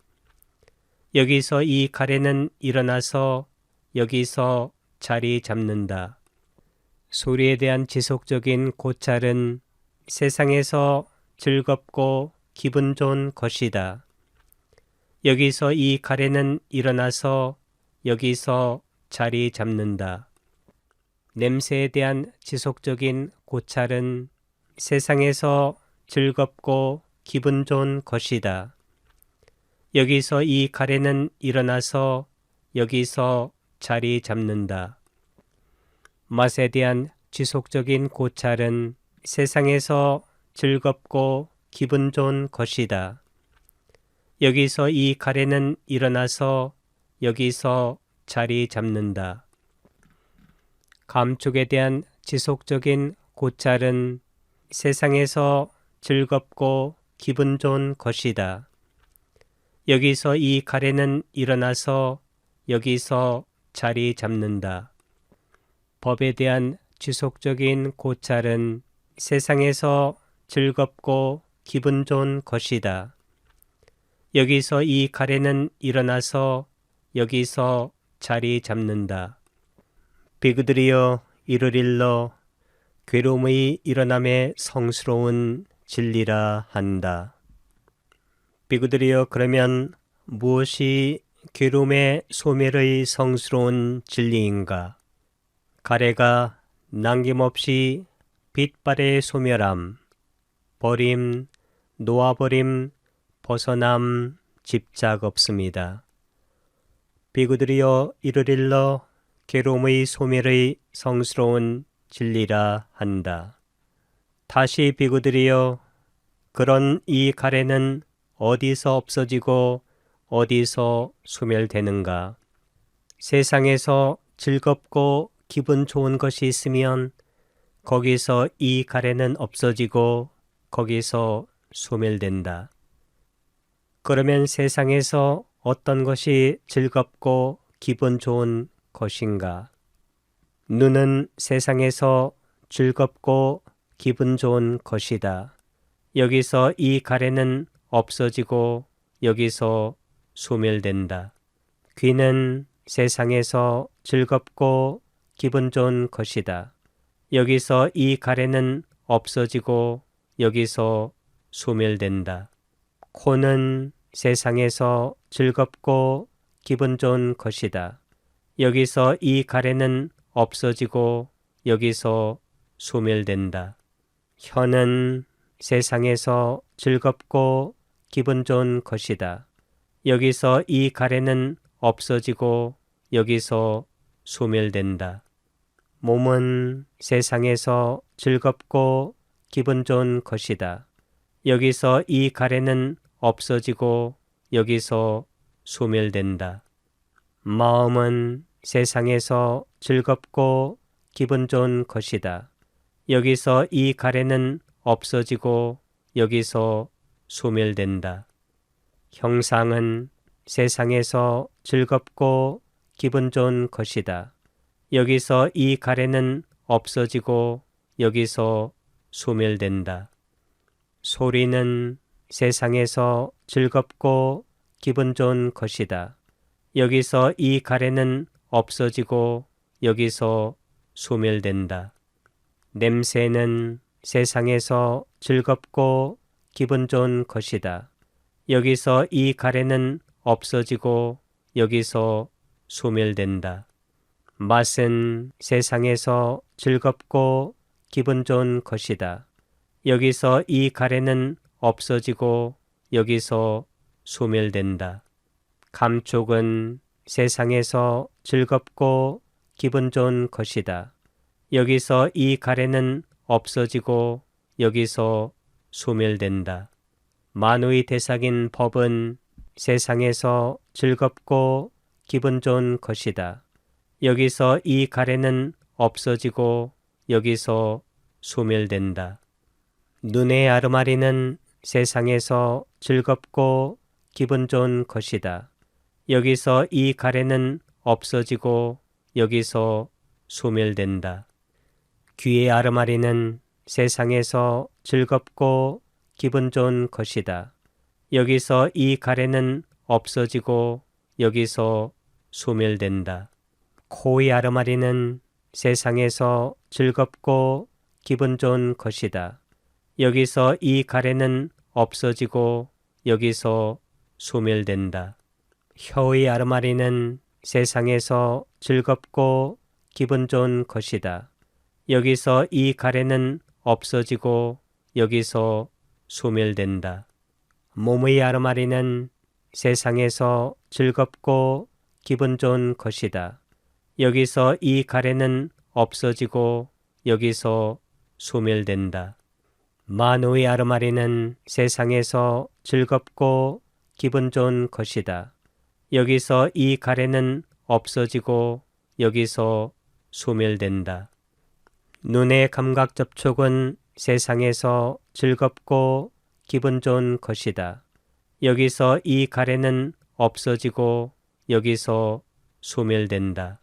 여기서 이 가래는 일어나서 여기서 자리 잡는다. 소리에 대한 지속적인 고찰은 세상에서 즐겁고 기분 좋은 것이다. 여기서 이 가래는 일어나서 여기서 자리 잡는다. 냄새에 대한 지속적인 고찰은 세상에서 즐겁고 기분 좋은 것이다. 여기서 이 가래는 일어나서 여기서 자리 잡는다. 맛에 대한 지속적인 고찰은 세상에서 즐겁고 기분 좋은 것이다. 여기서 이 가래는 일어나서 여기서 자리 잡는다. 감촉에 대한 지속적인 고찰은 세상에서 즐겁고 기분 좋은 것이다. 여기서 이 가래는 일어나서 여기서 자리 잡는다. 법에 대한 지속적인 고찰은 세상에서 즐겁고 기분 좋은 것이다. 여기서 이 가래는 일어나서 여기서 자리 잡는다. 비그들이여 이를 일러 괴로움의 일어남에 성스러운 진리라 한다. 비그들이여 그러면 무엇이 괴로움의 소멸의 성스러운 진리인가? 가래가 남김없이 빛발의 소멸함, 버림, 놓아버림, 벗어남, 집작 없습니다. 비구들이여 이를 일러 괴로움의 소멸의 성스러운 진리라 한다. 다시 비구들이여 그런 이 가래는 어디서 없어지고 어디서 소멸되는가? 세상에서 즐겁고 기분 좋은 것이 있으면 거기서 이 가래는 없어지고 거기서 소멸된다. 그러면 세상에서 어떤 것이 즐겁고 기분 좋은 것인가? 눈은 세상에서 즐겁고 기분 좋은 것이다. 여기서 이 가래는 없어지고 여기서 소멸된다. 귀는 세상에서 즐겁고 기분 좋은 것이다. 여기서 이 가래는 없어지고 여기서 소멸된다. 코는 세상에서 즐겁고 기분 좋은 것이다. 여기서 이 가래는 없어지고 여기서 소멸된다. 혀는 세상에서 즐겁고 기분 좋은 것이다. 여기서 이 가래는 없어지고 여기서 소멸된다. 몸은 세상에서 즐겁고 기분 좋은 것이다. 여기서 이 가래는 없어지고 여기서 소멸된다. 마음은 세상에서 즐겁고 기분 좋은 것이다. 여기서 이 가래는 없어지고 여기서 소멸된다. 형상은 세상에서 즐겁고 기분 좋은 것이다. 여기서 이 가래는 없어지고 여기서 소멸된다. 소리는 세상에서 즐겁고 기분 좋은 것이다. 여기서 이 가래는 없어지고 여기서 소멸된다. 냄새는 세상에서 즐겁고 기분 좋은 것이다. 여기서 이 가래는 없어지고 여기서 소멸된다. 맛은 세상에서 즐겁고 기분 좋은 것이다. 여기서 이 가래는 없어지고 여기서 소멸된다. 감촉은 세상에서 즐겁고 기분 좋은 것이다. 여기서 이 가래는 없어지고 여기서 소멸된다. 만우의 대상인 법은 세상에서 즐겁고 기분 좋은 것이다. 여기서 이 가래는 없어지고 여기서 소멸된다. 눈의 아르마리는 세상에서 즐겁고 기분 좋은 것이다. 여기서 이 가래는 없어지고 여기서 소멸된다. 귀의 아르마리는 세상에서 즐겁고 기분 좋은 것이다. 여기서 이 가래는 없어지고 여기서 소멸된다. 코의 아르마리는 세상에서 즐겁고 기분 좋은 것이다. 여기서 이 가래는 없어지고 여기서 소멸된다. 혀의 아르마리는 세상에서 즐겁고 기분 좋은 것이다. 여기서 이 가래는 없어지고 여기서 소멸된다. 몸의 아르마리는 세상에서 즐겁고 기분 좋은 것이다. 여기서 이 가래는 없어지고 여기서 소멸된다. 만호의 아르마리는 세상에서 즐겁고 기분 좋은 것이다. 여기서 이 가래는 없어지고 여기서 소멸된다. 눈의 감각 접촉은 세상에서 즐겁고 기분 좋은 것이다. 여기서 이 가래는 없어지고 여기서 소멸된다.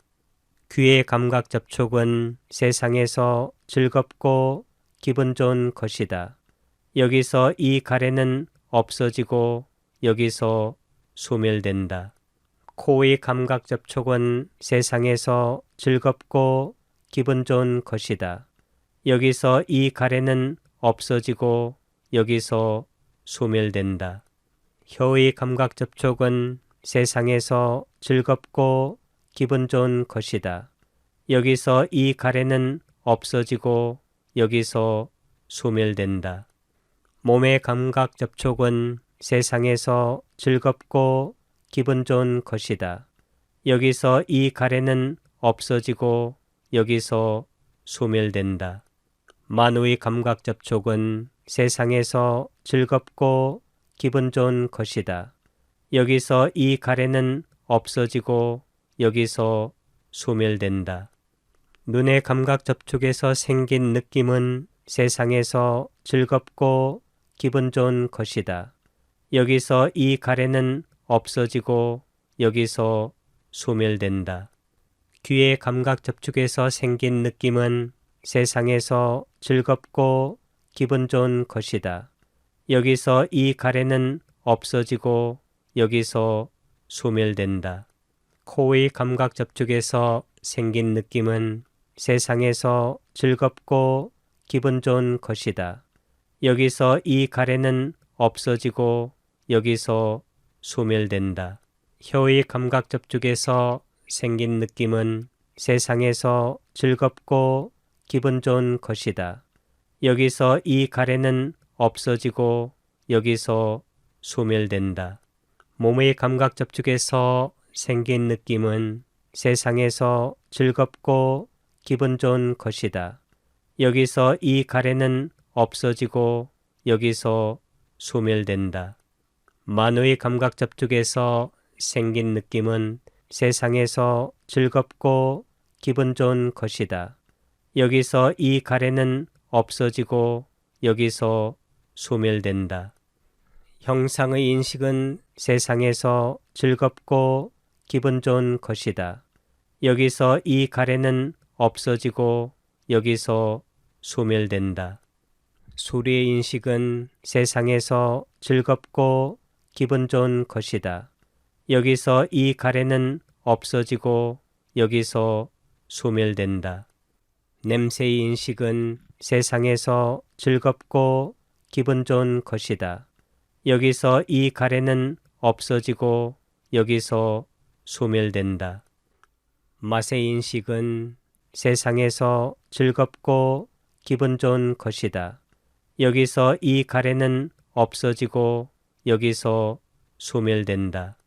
귀의 감각 접촉은 세상에서 즐겁고 기분 좋은 것이다. 여기서 이 가래는 없어지고 여기서 소멸된다. 코의 감각 접촉은 세상에서 즐겁고 기분 좋은 것이다. 여기서 이 가래는 없어지고 여기서 소멸된다. 혀의 감각 접촉은 세상에서 즐겁고 기분 좋은 것이다. 여기서 이 가래는 없어지고 여기서 소멸된다. 몸의 감각 접촉은 세상에서 즐겁고 기분 좋은 것이다. 여기서 이 가래는 없어지고 여기서 소멸된다. 만호의 감각 접촉은 세상에서 즐겁고 기분 좋은 것이다. 여기서 이 가래는 없어지고 여기서 소멸된다. 눈의 감각 접촉에서 생긴 느낌은 세상에서 즐겁고 기분 좋은 것이다. 여기서 이 가래는 없어지고 여기서 소멸된다. 귀의 감각 접촉에서 생긴 느낌은 세상에서 즐겁고 기분 좋은 것이다. 여기서 이 가래는 없어지고 여기서 소멸된다. 코의 감각 접촉에서 생긴 느낌은 세상에서 즐겁고 기분 좋은 것이다. 여기서 이 가래는 없어지고 여기서 소멸된다. 혀의 감각 접촉에서 생긴 느낌은 세상에서 즐겁고 기분 좋은 것이다. 여기서 이 가래는 없어지고 여기서 소멸된다. 몸의 감각 접촉에서 생긴 느낌은 세상에서 즐겁고 기분 좋은 것이다. 여기서 이 가래는 없어지고 여기서 소멸된다. 만호의 감각 접촉에서 생긴 느낌은 세상에서 즐겁고 기분 좋은 것이다. 여기서 이 가래는 없어지고 여기서 소멸된다. 형상의 인식은 세상에서 즐겁고 기분 좋은 것이다. 여기서 이 가래는 없어지고 여기서 소멸된다. 소리의 인식은 세상에서 즐겁고 기분 좋은 것이다. 여기서 이 가래는 없어지고 여기서 소멸된다. 냄새의 인식은 세상에서 즐겁고 기분 좋은 것이다. 여기서 이 가래는 없어지고 여기서 소멸된다. 맛의 인식은 세상에서 즐겁고 기분 좋은 것이다. 여기서 이 가래는 없어지고 여기서 소멸된다.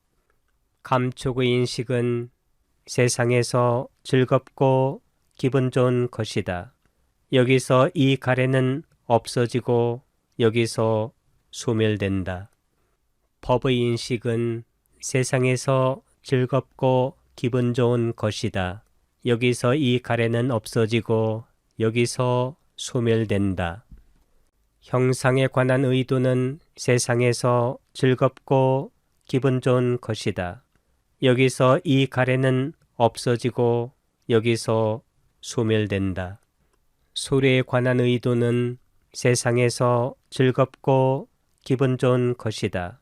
감촉의 인식은 세상에서 즐겁고 기분 좋은 것이다. 여기서 이 가래는 없어지고 여기서 소멸된다. 법의 인식은 세상에서 즐겁고 기분 좋은 것이다. 여기서 이 가래는 없어지고 여기서 소멸된다. 형상에 관한 의도는 세상에서 즐겁고 기분 좋은 것이다. 여기서 이 가래는 없어지고 여기서 소멸된다. 소리에 관한 의도는 세상에서 즐겁고 기분 좋은 것이다.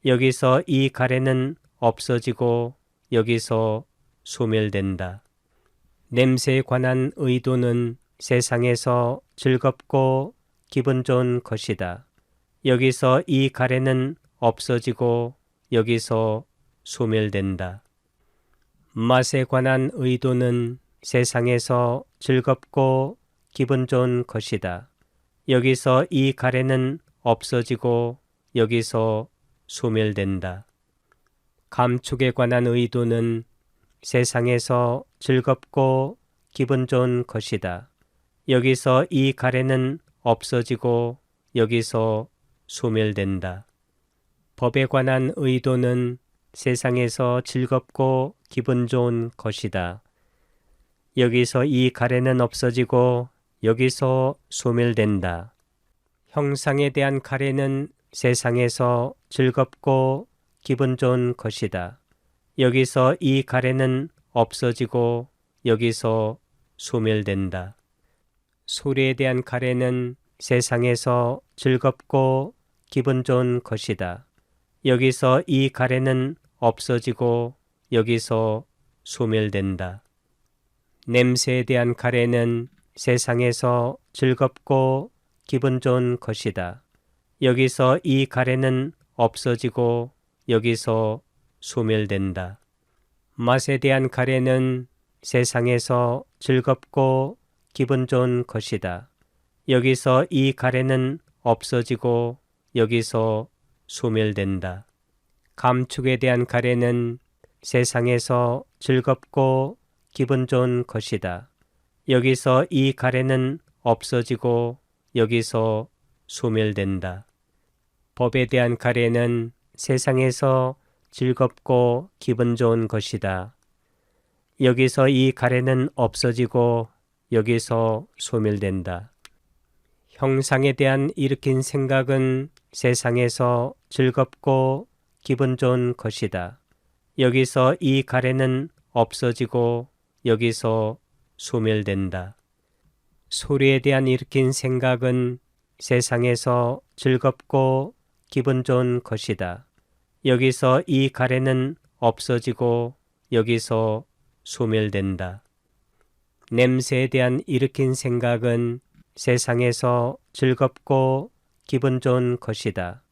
여기서 이 가래는 없어지고 여기서 소멸된다. 냄새에 관한 의도는 세상에서 즐겁고 기분 좋은 것이다. 여기서 이 가래는 없어지고 여기서 소멸된다. 맛에 관한 의도는 세상에서 즐겁고 기분 좋은 것이다. 여기서 이 가래는 없어지고 여기서 소멸된다. 감촉에 관한 의도는 세상에서 즐겁고 기분 좋은 것이다. 여기서 이 가래는 없어지고 여기서 소멸된다. 법에 관한 의도는 세상에서 즐겁고 기분 좋은 것이다. 여기서 이 가래는 없어지고 여기서 소멸된다. 형상에 대한 가래는 세상에서 즐겁고 기분 좋은 것이다. 여기서 이 가래는 없어지고 여기서 소멸된다. 소리에 대한 가래는 세상에서 즐겁고 기분 좋은 것이다. 여기서 이 가래는 없어지고 여기서 소멸된다. 냄새에 대한 가래는 세상에서 즐겁고 기분 좋은 것이다. 여기서 이 가래는 없어지고 여기서 소멸된다. 맛에 대한 가래는 세상에서 즐겁고 기분 좋은 것이다. 여기서 이 가래는 없어지고 여기서 소멸된다. 감촉에 대한 가래는 세상에서 즐겁고 기분 좋은 것이다. 여기서 이 가래는 없어지고 여기서 소멸된다. 법에 대한 가래는 세상에서 즐겁고 기분 좋은 것이다. 여기서 이 가래는 없어지고 여기서 소멸된다. 형상에 대한 일으킨 생각은 세상에서 즐겁고 기분 좋은 것이다. 여기서 이 가래는 없어지고 여기서 소멸된다. 소리에 대한 일으킨 생각은 세상에서 즐겁고 기분 좋은 것이다. 여기서 이 가래는 없어지고 여기서 소멸된다. 냄새에 대한 일으킨 생각은 세상에서 즐겁고 기분 좋은 것이다.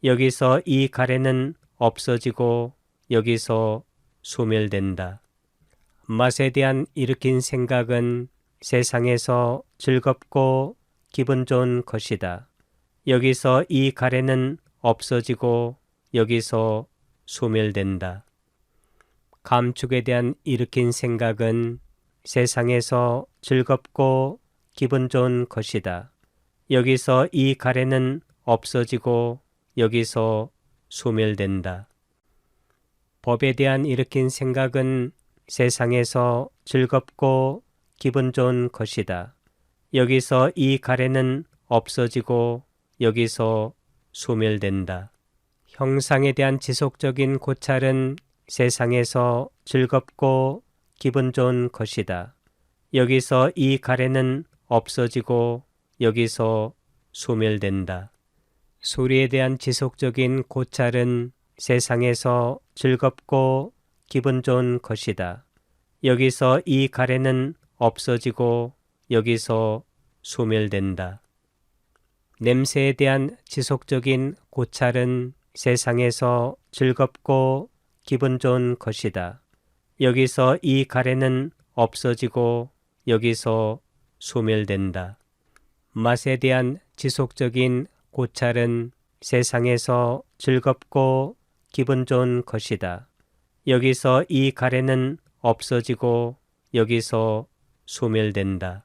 여기서 이 가래는 없어지고 여기서 소멸된다. 맛에 대한 일으킨 생각은 세상에서 즐겁고 기분 좋은 것이다. 여기서 이 가래는 없어지고 여기서 소멸된다. 감촉에 대한 일으킨 생각은 세상에서 즐겁고 기분 좋은 것이다. 여기서 이 가래는 없어지고 여기서 소멸된다. 법에 대한 일으킨 생각은 세상에서 즐겁고 기분 좋은 것이다. 여기서 이 가래는 없어지고 여기서 소멸된다. 형상에 대한 지속적인 고찰은 세상에서 즐겁고 기분 좋은 것이다. 여기서 이 가래는 없어지고 여기서 소멸된다. 소리에 대한 지속적인 고찰은 세상에서 즐겁고 기분 좋은 것이다. 여기서 이 가래는 없어지고 여기서 소멸된다. 냄새에 대한 지속적인 고찰은 세상에서 즐겁고 기분 좋은 것이다. 여기서 이 가래는 없어지고 여기서 소멸된다. 맛에 대한 지속적인 고찰은 세상에서 즐겁고 기분 좋은 것이다. 여기서 이 가래는 없어지고 여기서 소멸된다.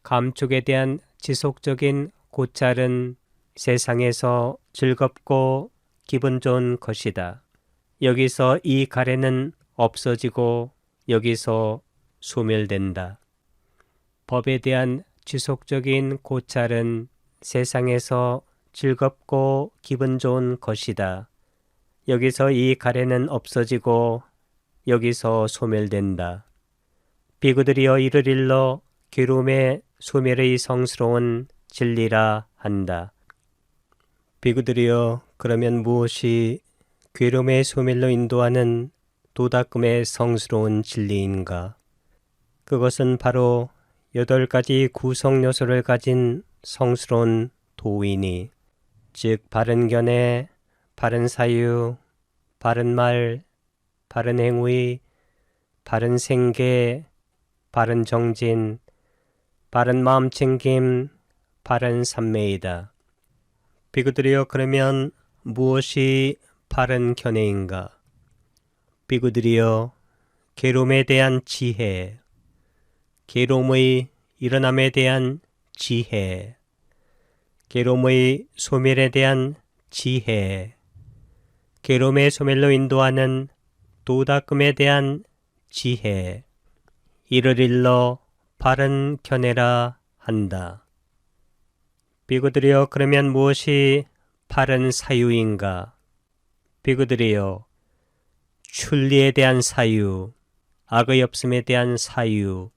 감촉에 대한 지속적인 고찰은 세상에서 즐겁고 기분 좋은 것이다. 여기서 이 가래는 없어지고 여기서 소멸된다. 법에 대한 지속적인 고찰은 세상에서 즐겁고 기분 좋은 것이다. 여기서 이 가래는 없어지고 여기서 소멸된다. 비구들이여 이를 일러 괴로움의 소멸의 성스러운 진리라 한다. 비구들이여 그러면 무엇이 괴로움의 소멸로 인도하는 도닦음의 성스러운 진리인가? 그것은 바로 8가지 구성 요소를 가진 성스러운 도이니, 즉 바른 견해, 바른 사유, 바른 말, 바른 행위, 바른 생계, 바른 정진, 바른 마음 챙김, 바른 삼매이다. 비구들이여 그러면 무엇이 바른 견해인가? 비구들이여 괴로움에 대한 지혜, 괴로움의 일어남에 대한 지혜, 괴로움의 소멸에 대한 지혜, 괴로움의 소멸로 인도하는 도닦음에 대한 지혜, 이를 일러 바른 견해라 한다. 비구들이여 그러면 무엇이 바른 사유인가? 비구들이여 출리에 대한 사유, 악의 없음에 대한 사유,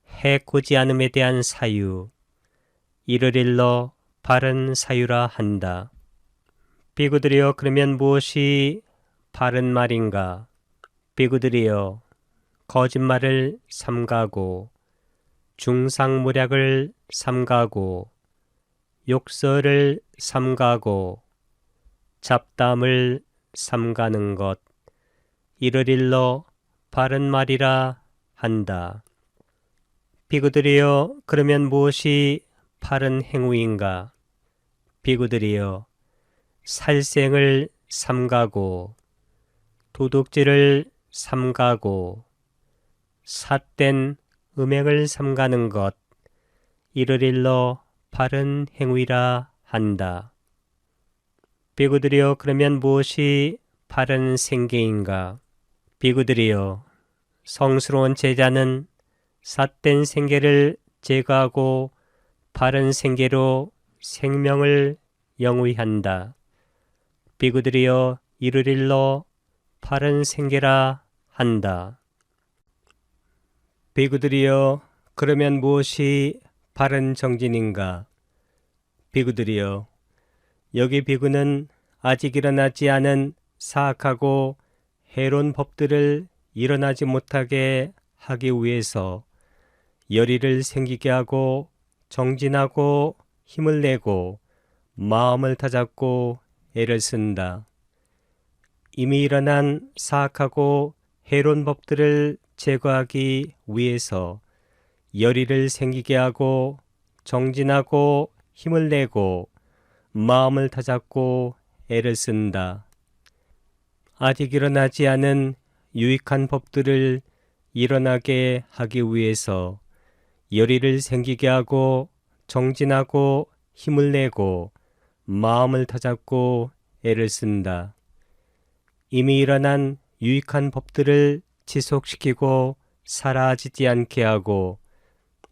해코지 않음에 대한 사유, 이를 일러 바른 사유라 한다. 비구들이여 그러면 무엇이 바른 말인가? 비구들이여 거짓말을 삼가고 중상모략을 삼가고 욕설을 삼가고 잡담을 삼가는 것, 이를 일러 바른 말이라 한다. 비구들이여 그러면 무엇이 바른 행위인가? 비구들이여 살생을 삼가고 도둑질을 삼가고 삿된 음행을 삼가는 것, 이를 일러 바른 행위라 한다. 비구들이여 그러면 무엇이 바른 생계인가? 비구들이여 성스러운 제자는 삿된 생계를 제거하고 바른 생계로 생명을 영위한다. 비구들이여 이를 일러 바른 생계라 한다. 비구들이여 그러면 무엇이 바른 정진인가? 비구들이여 여기 비구는 아직 일어나지 않은 사악하고 해로운 법들을 일어나지 못하게 하기 위해서 열의를 생기게 하고 정진하고 힘을 내고 마음을 다잡고 애를 쓴다. 이미 일어난 사악하고 해로운 법들을 제거하기 위해서 열의를 생기게 하고 정진하고 힘을 내고 마음을 다잡고 애를 쓴다. 아직 일어나지 않은 유익한 법들을 일어나게 하기 위해서 열의를 생기게 하고 정진하고 힘을 내고 마음을 다잡고 애를 쓴다. 이미 일어난 유익한 법들을 지속시키고 사라지지 않게 하고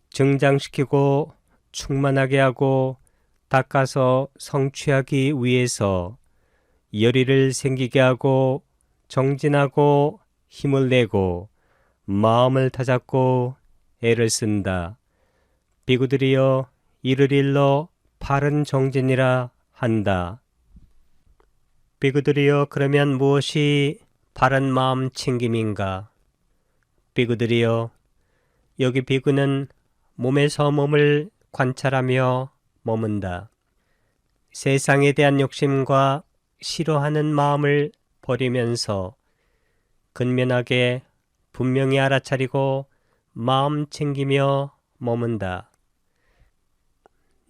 증장시키고 충만하게 하고 닦아서 성취하기 위해서 열의를 생기게 하고 정진하고 힘을 내고 마음을 다잡고 애를 쓴다. 비구들이여 이를 일러 바른 정진이라 한다. 비구들이여 그러면 무엇이 바른 마음 챙김인가? 비구들이여 여기 비구는 몸에서 몸을 관찰하며 머문다. 세상에 대한 욕심과 싫어하는 마음을 버리면서 근면하게 분명히 알아차리고 마음 챙기며 머문다.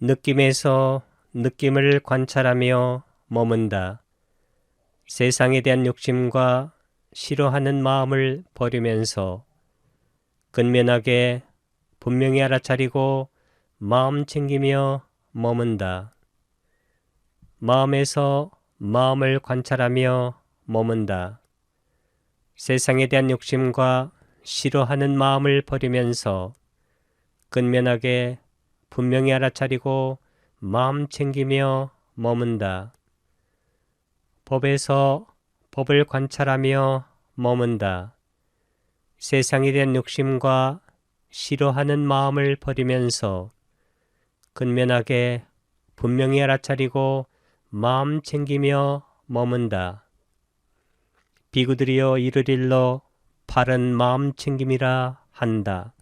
느낌에서 느낌을 관찰하며 머문다. 세상에 대한 욕심과 싫어하는 마음을 버리면서 근면하게 분명히 알아차리고 마음 챙기며 머문다. 마음에서 마음을 관찰하며 머문다. 세상에 대한 욕심과 싫어하는 마음을 버리면서 근면하게 분명히 알아차리고 마음 챙기며 머문다. 법에서 법을 관찰하며 머문다. 세상에 대한 욕심과 싫어하는 마음을 버리면서 근면하게 분명히 알아차리고 마음 챙기며 머문다. 비구들이여 이를 일러 바른 마음 챙김이라 한다.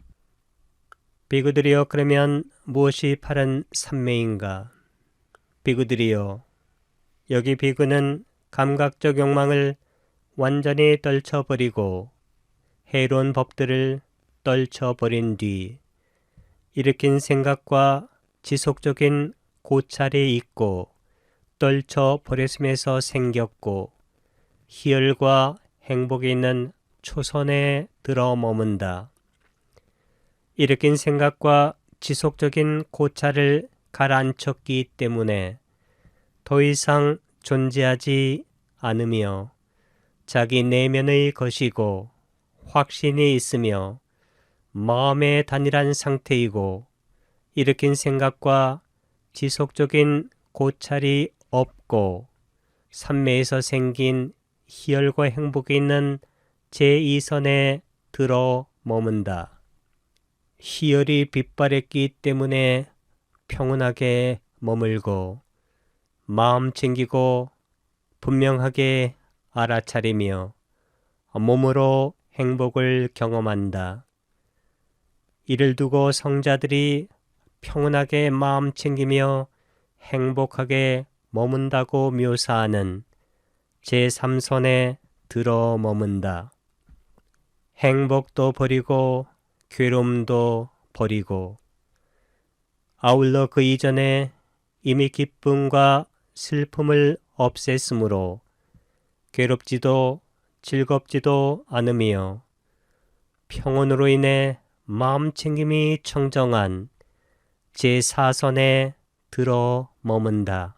비구들이여 그러면 무엇이 바른 삼매인가? 비구들이여 여기 비구는 감각적 욕망을 완전히 떨쳐버리고 해로운 법들을 떨쳐버린 뒤 일으킨 생각과 지속적인 고찰이 있고 떨쳐버렸음에서 생겼고 희열과 행복이 있는 초선에 들어 머문다. 일으킨 생각과 지속적인 고찰을 가라앉혔기 때문에 더 이상 존재하지 않으며 자기 내면의 것이고 확신이 있으며 마음의 단일한 상태이고 일으킨 생각과 지속적인 고찰이 없고 삼매에서 생긴 희열과 행복이 있는 제2선에 들어 머문다. 희열이 빛발했기 때문에 평온하게 머물고 마음 챙기고 분명하게 알아차리며 몸으로 행복을 경험한다. 이를 두고 성자들이 평온하게 마음 챙기며 행복하게 머문다고 묘사하는 제3선에 들어 머문다. 행복도 버리고 괴로움도 버리고 아울러 그 이전에 이미 기쁨과 슬픔을 없앴으므로 괴롭지도 즐겁지도 않으며 평온으로 인해 마음 챙김이 청정한 제4선에 들어 머문다.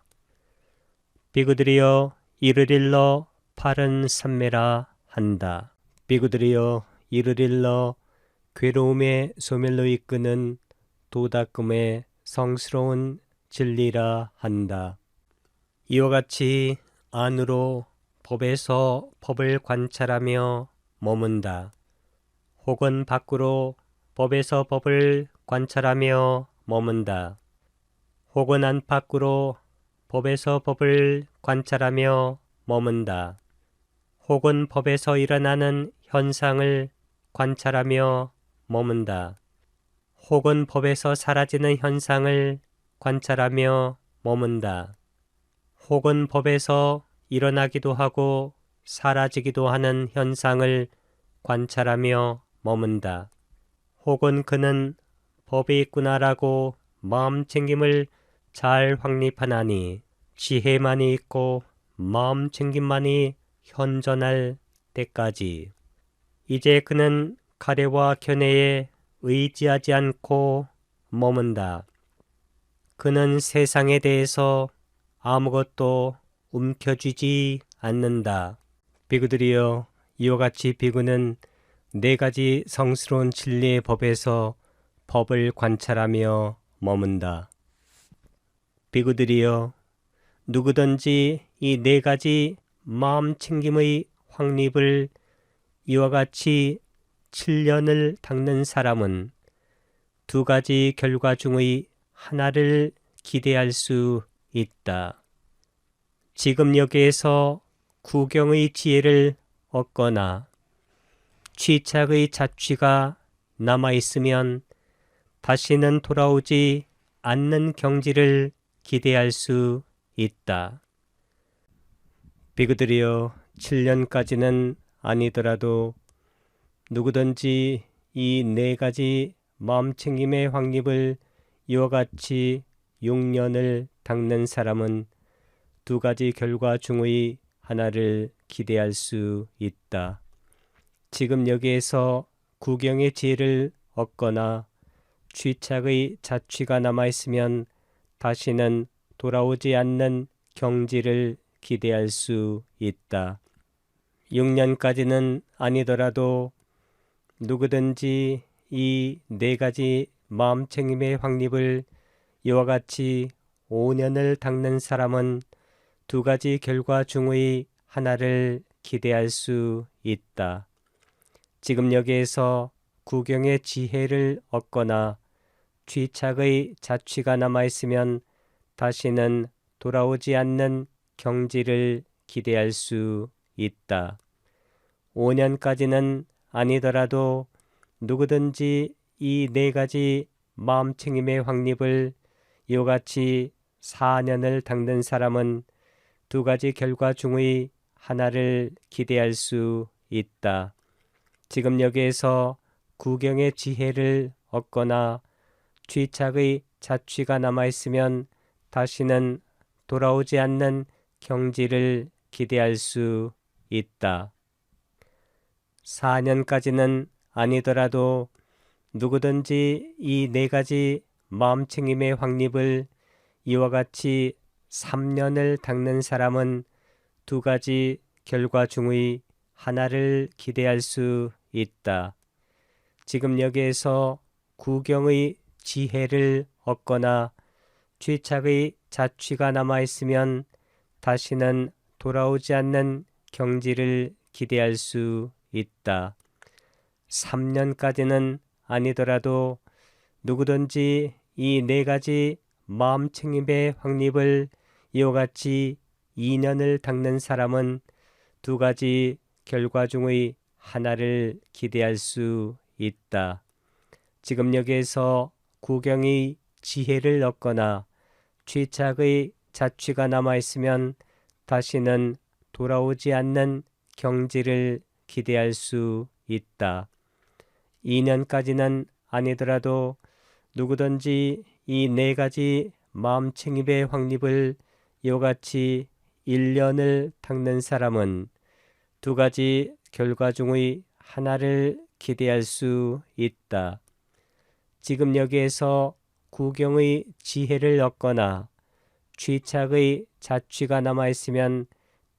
비구들이여 이를 일러 바른 삼매라 한다. 비구들이여 이를 일러 괴로움의 소멸로 이끄는 도닦음의 성스러운 진리라 한다. 이와 같이 안으로 법에서 법을 관찰하며 머문다. 혹은 밖으로 법에서 법을 관찰하며 머문다. 혹은 안팎으로 법에서 법을 관찰하며 머문다. 혹은 법에서 일어나는 현상을 관찰하며 머문다. 혹은 법에서 사라지는 현상을 관찰하며 머문다. 혹은 법에서 일어나기도 하고 사라지기도 하는 현상을 관찰하며 머문다. 혹은 그는 법이 있구나라고 마음 챙김을 잘 확립하나니 지혜만이 있고 마음 챙김만이 현존할 때까지 이제 그는 가래와 견해에 의지하지 않고 머문다. 그는 세상에 대해서 아무것도 움켜쥐지 않는다. 비구들이여 이와 같이 비구는 네 가지 성스러운 진리의 법에서 법을 관찰하며 머문다. 비구들이여 누구든지 이 네 가지 마음 챙김의 확립을 이와 같이 7년을 닦는 사람은 두 가지 결과 중의 하나를 기대할 수 있다. 지금 여기에서 구경의 지혜를 얻거나 취착의 자취가 남아있으면 다시는 돌아오지 않는 경지를 기대할 수 있다. 비구들이여 7년까지는 아니더라도 누구든지 이 네 가지 마음챙김의 확립을 이와 같이 6년을 닦는 사람은 두 가지 결과 중의 하나를 기대할 수 있다. 지금 여기에서 구경의 지혜를 얻거나 취착의 자취가 남아있으면 다시는 돌아오지 않는 경지를 기대할 수 있다. 6년까지는 아니더라도 누구든지 이 네 가지 마음챙김의 확립을 이와 같이 5년을 닦는 사람은 두 가지 결과 중의 하나를 기대할 수 있다. 지금 여기에서 구경의 지혜를 얻거나 취착의 자취가 남아있으면 다시는 돌아오지 않는 경지를 기대할 수 있다. 5년까지는 아니더라도 누구든지 이 네 가지 마음챙김의 확립을 이와 같이 4년을 닦는 사람은 두 가지 결과 중의 하나를 기대할 수 있다. 지금 여기에서 구경의 지혜를 얻거나 취착의 자취가 남아있으면 다시는 돌아오지 않는 경지를 기대할 수 있다. 4년까지는 아니더라도 누구든지 이 네 가지 마음챙김의 확립을 이와 같이 3년을 닦는 사람은 두 가지 결과 중의 하나를 기대할 수 있다. 지금 여기에서 구경의 지혜를 얻거나 취착의 자취가 남아있으면 다시는 돌아오지 않는 경지를 기대할 수 있다. 3년까지는 아니더라도 누구든지 이 네 가지 마음챙김의 확립을 이와 같이 2년을 닦는 사람은 두 가지 결과 중의 하나를 기대할 수 있다. 지금 여기에서 구경의 지혜를 얻거나 취착의 자취가 남아있으면 다시는 돌아오지 않는 경지를 기대할 수 있다. 2년까지는 아니더라도 누구든지 이 네 가지 마음챙김의 확립을 이와 같이 1년을 닦는 사람은 두 가지 결과 중의 하나를 기대할 수 있다. 지금 여기에서 구경의 지혜를 얻거나 취착의 자취가 남아있으면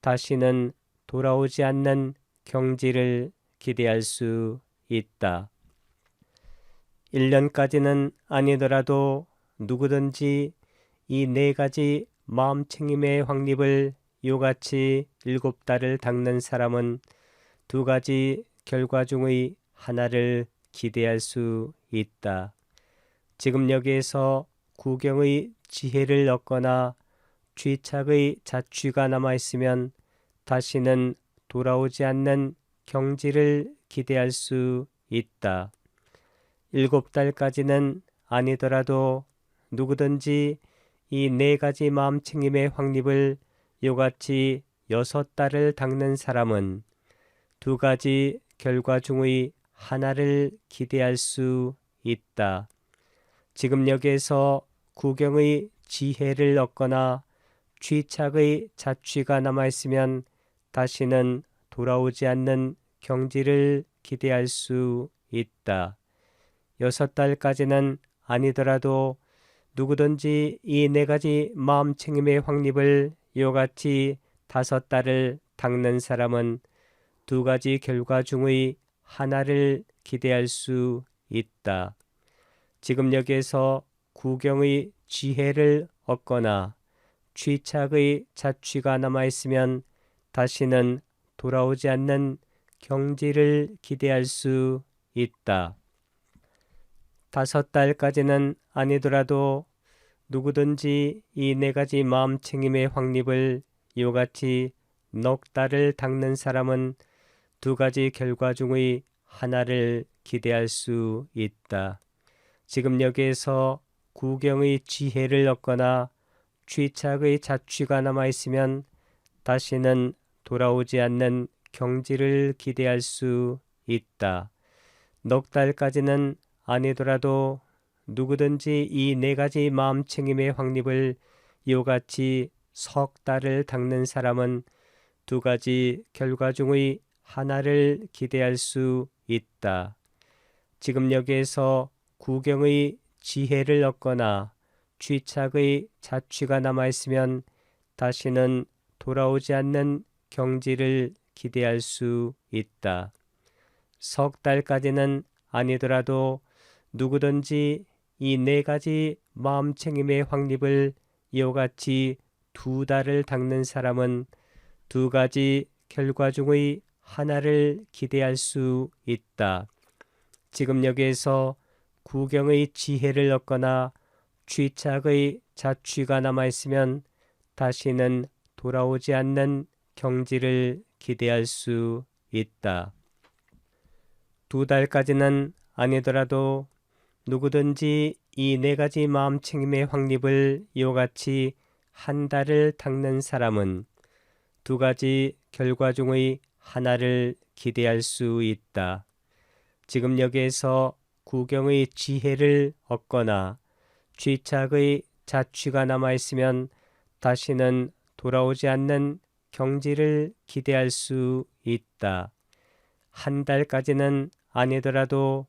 다시는 돌아오지 않는 경지를 기대할 수 있다. 1년까지는 아니더라도 누구든지 이 네 가지 마음챙김의 확립을 이와 같이 7달을 닦는 사람은 두 가지 결과 중의 하나를 기대할 수 있다. 지금 여기에서 구경의 지혜를 얻거나 취착의 자취가 남아있으면 다시는 돌아오지 않는 경지를 기대할 수 있다. 7달까지는 아니더라도 누구든지 이 네 가지 마음챙김의 확립을 이와 같이 6달을 닦는 사람은 두 가지 결과 중의 하나를 기대할 수 있다. 지금 여기에서 구경의 지혜를 얻거나 취착의 자취가 남아있으면 다시는 돌아오지 않는 경지를 기대할 수 있다. 6달까지는 아니더라도 누구든지 이 네 가지 마음챙김의 확립을 이와 같이 5달을 닦는 사람은 두 가지 결과 중의 하나를 기대할 수 있다. 지금 여기에서 구경의 지혜를 얻거나 취착의 자취가 남아있으면 다시는 돌아오지 않는 경지를 기대할 수 있다. 5달까지는 아니더라도 누구든지 이 네 가지 마음챙김의 확립을 이와 같이 넉 달을 닦는 사람은 두 가지 결과 중의 하나를 기대할 수 있다. 지금 여기에서 구경의 지혜를 얻거나 취착의 자취가 남아있으면 다시는 돌아오지 않는 경지를 기대할 수 있다. 넉 달까지는 아니더라도 누구든지 이 네 가지 마음챙김의 확립을 이와 같이 3달을 닦는 사람은 두 가지 결과 중의 하나를 기대할 수 있다. 지금 여기에서 구경의 지혜를 얻거나 취착의 자취가 남아있으면 다시는 돌아오지 않는 경지를 기대할 수 있다. 3달까지는 아니더라도 누구든지 이 네 가지 마음챙김의 확립을 이와 같이 2달을 닦는 사람은 두 가지 결과 중의 하나를 기대할 수 있다. 지금 여기에서 구경의 지혜를 얻거나 취착의 자취가 남아있으면 다시는 돌아오지 않는 경지를 기대할 수 있다. 2달까지는 아니더라도 누구든지 이 4가지 마음챙김의 확립을 이와 같이 한 달을 닦는 사람은 2가지 결과 중의 하나를 기대할 수 있다. 지금 여기에서 구경의 지혜를 얻거나 취착의 자취가 남아있으면 다시는 돌아오지 않는 경지를 기대할 수 있다. 한 달까지는 아니더라도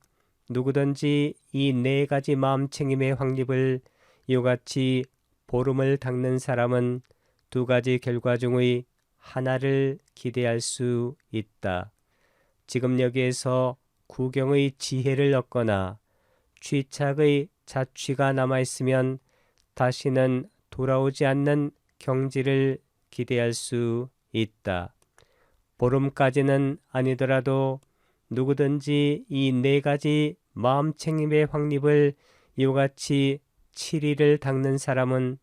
누구든지 이 4가지 마음챙김의 확립을 이와 같이 보름을 닦는 사람은 2가지 결과 중의 하나를 기대할 수 있다. 지금 여기에서 구경의 지혜를 얻거나 취착의 자취가 남아있으면 다시는 돌아오지 않는 경지를 기대할 수 있다. 보름까지는 아니더라도 누구든지 이 4가지 마음챙김의 확립을 이와 같이 7일을 닦는 사람은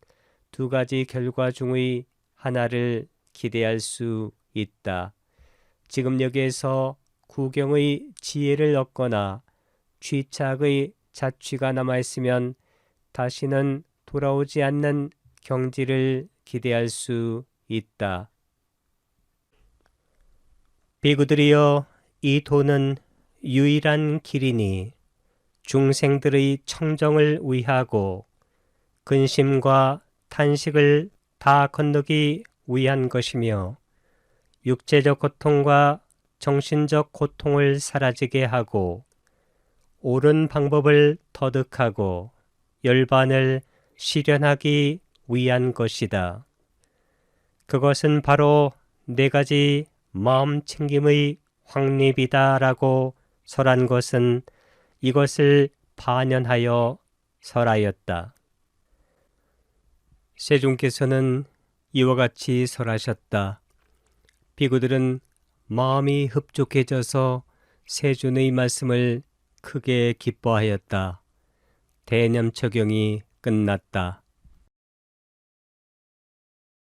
2가지 결과 중의 하나를 기대할 수 있다. 지금 여기에서 구경의 지혜를 얻거나 취착의 자취가 남아있으면 다시는 돌아오지 않는 경지를 기대할 수 있다. 비구들이여, 이 도는 유일한 길이니 중생들의 청정을 위하고 근심과 탄식을 다 건너기 위한 것이며 육체적 고통과 정신적 고통을 사라지게 하고 옳은 방법을 터득하고 열반을 실현하기 위한 것이다. 그것은 바로 4가지 마음챙김의 확립이다라고 설한 것은 이것을 반연하여 설하였다. 세존께서는 이와 같이 설하셨다. 비구들은 마음이 흡족해져서 세존의 말씀을 크게 기뻐하였다. 대념 적용이 끝났다.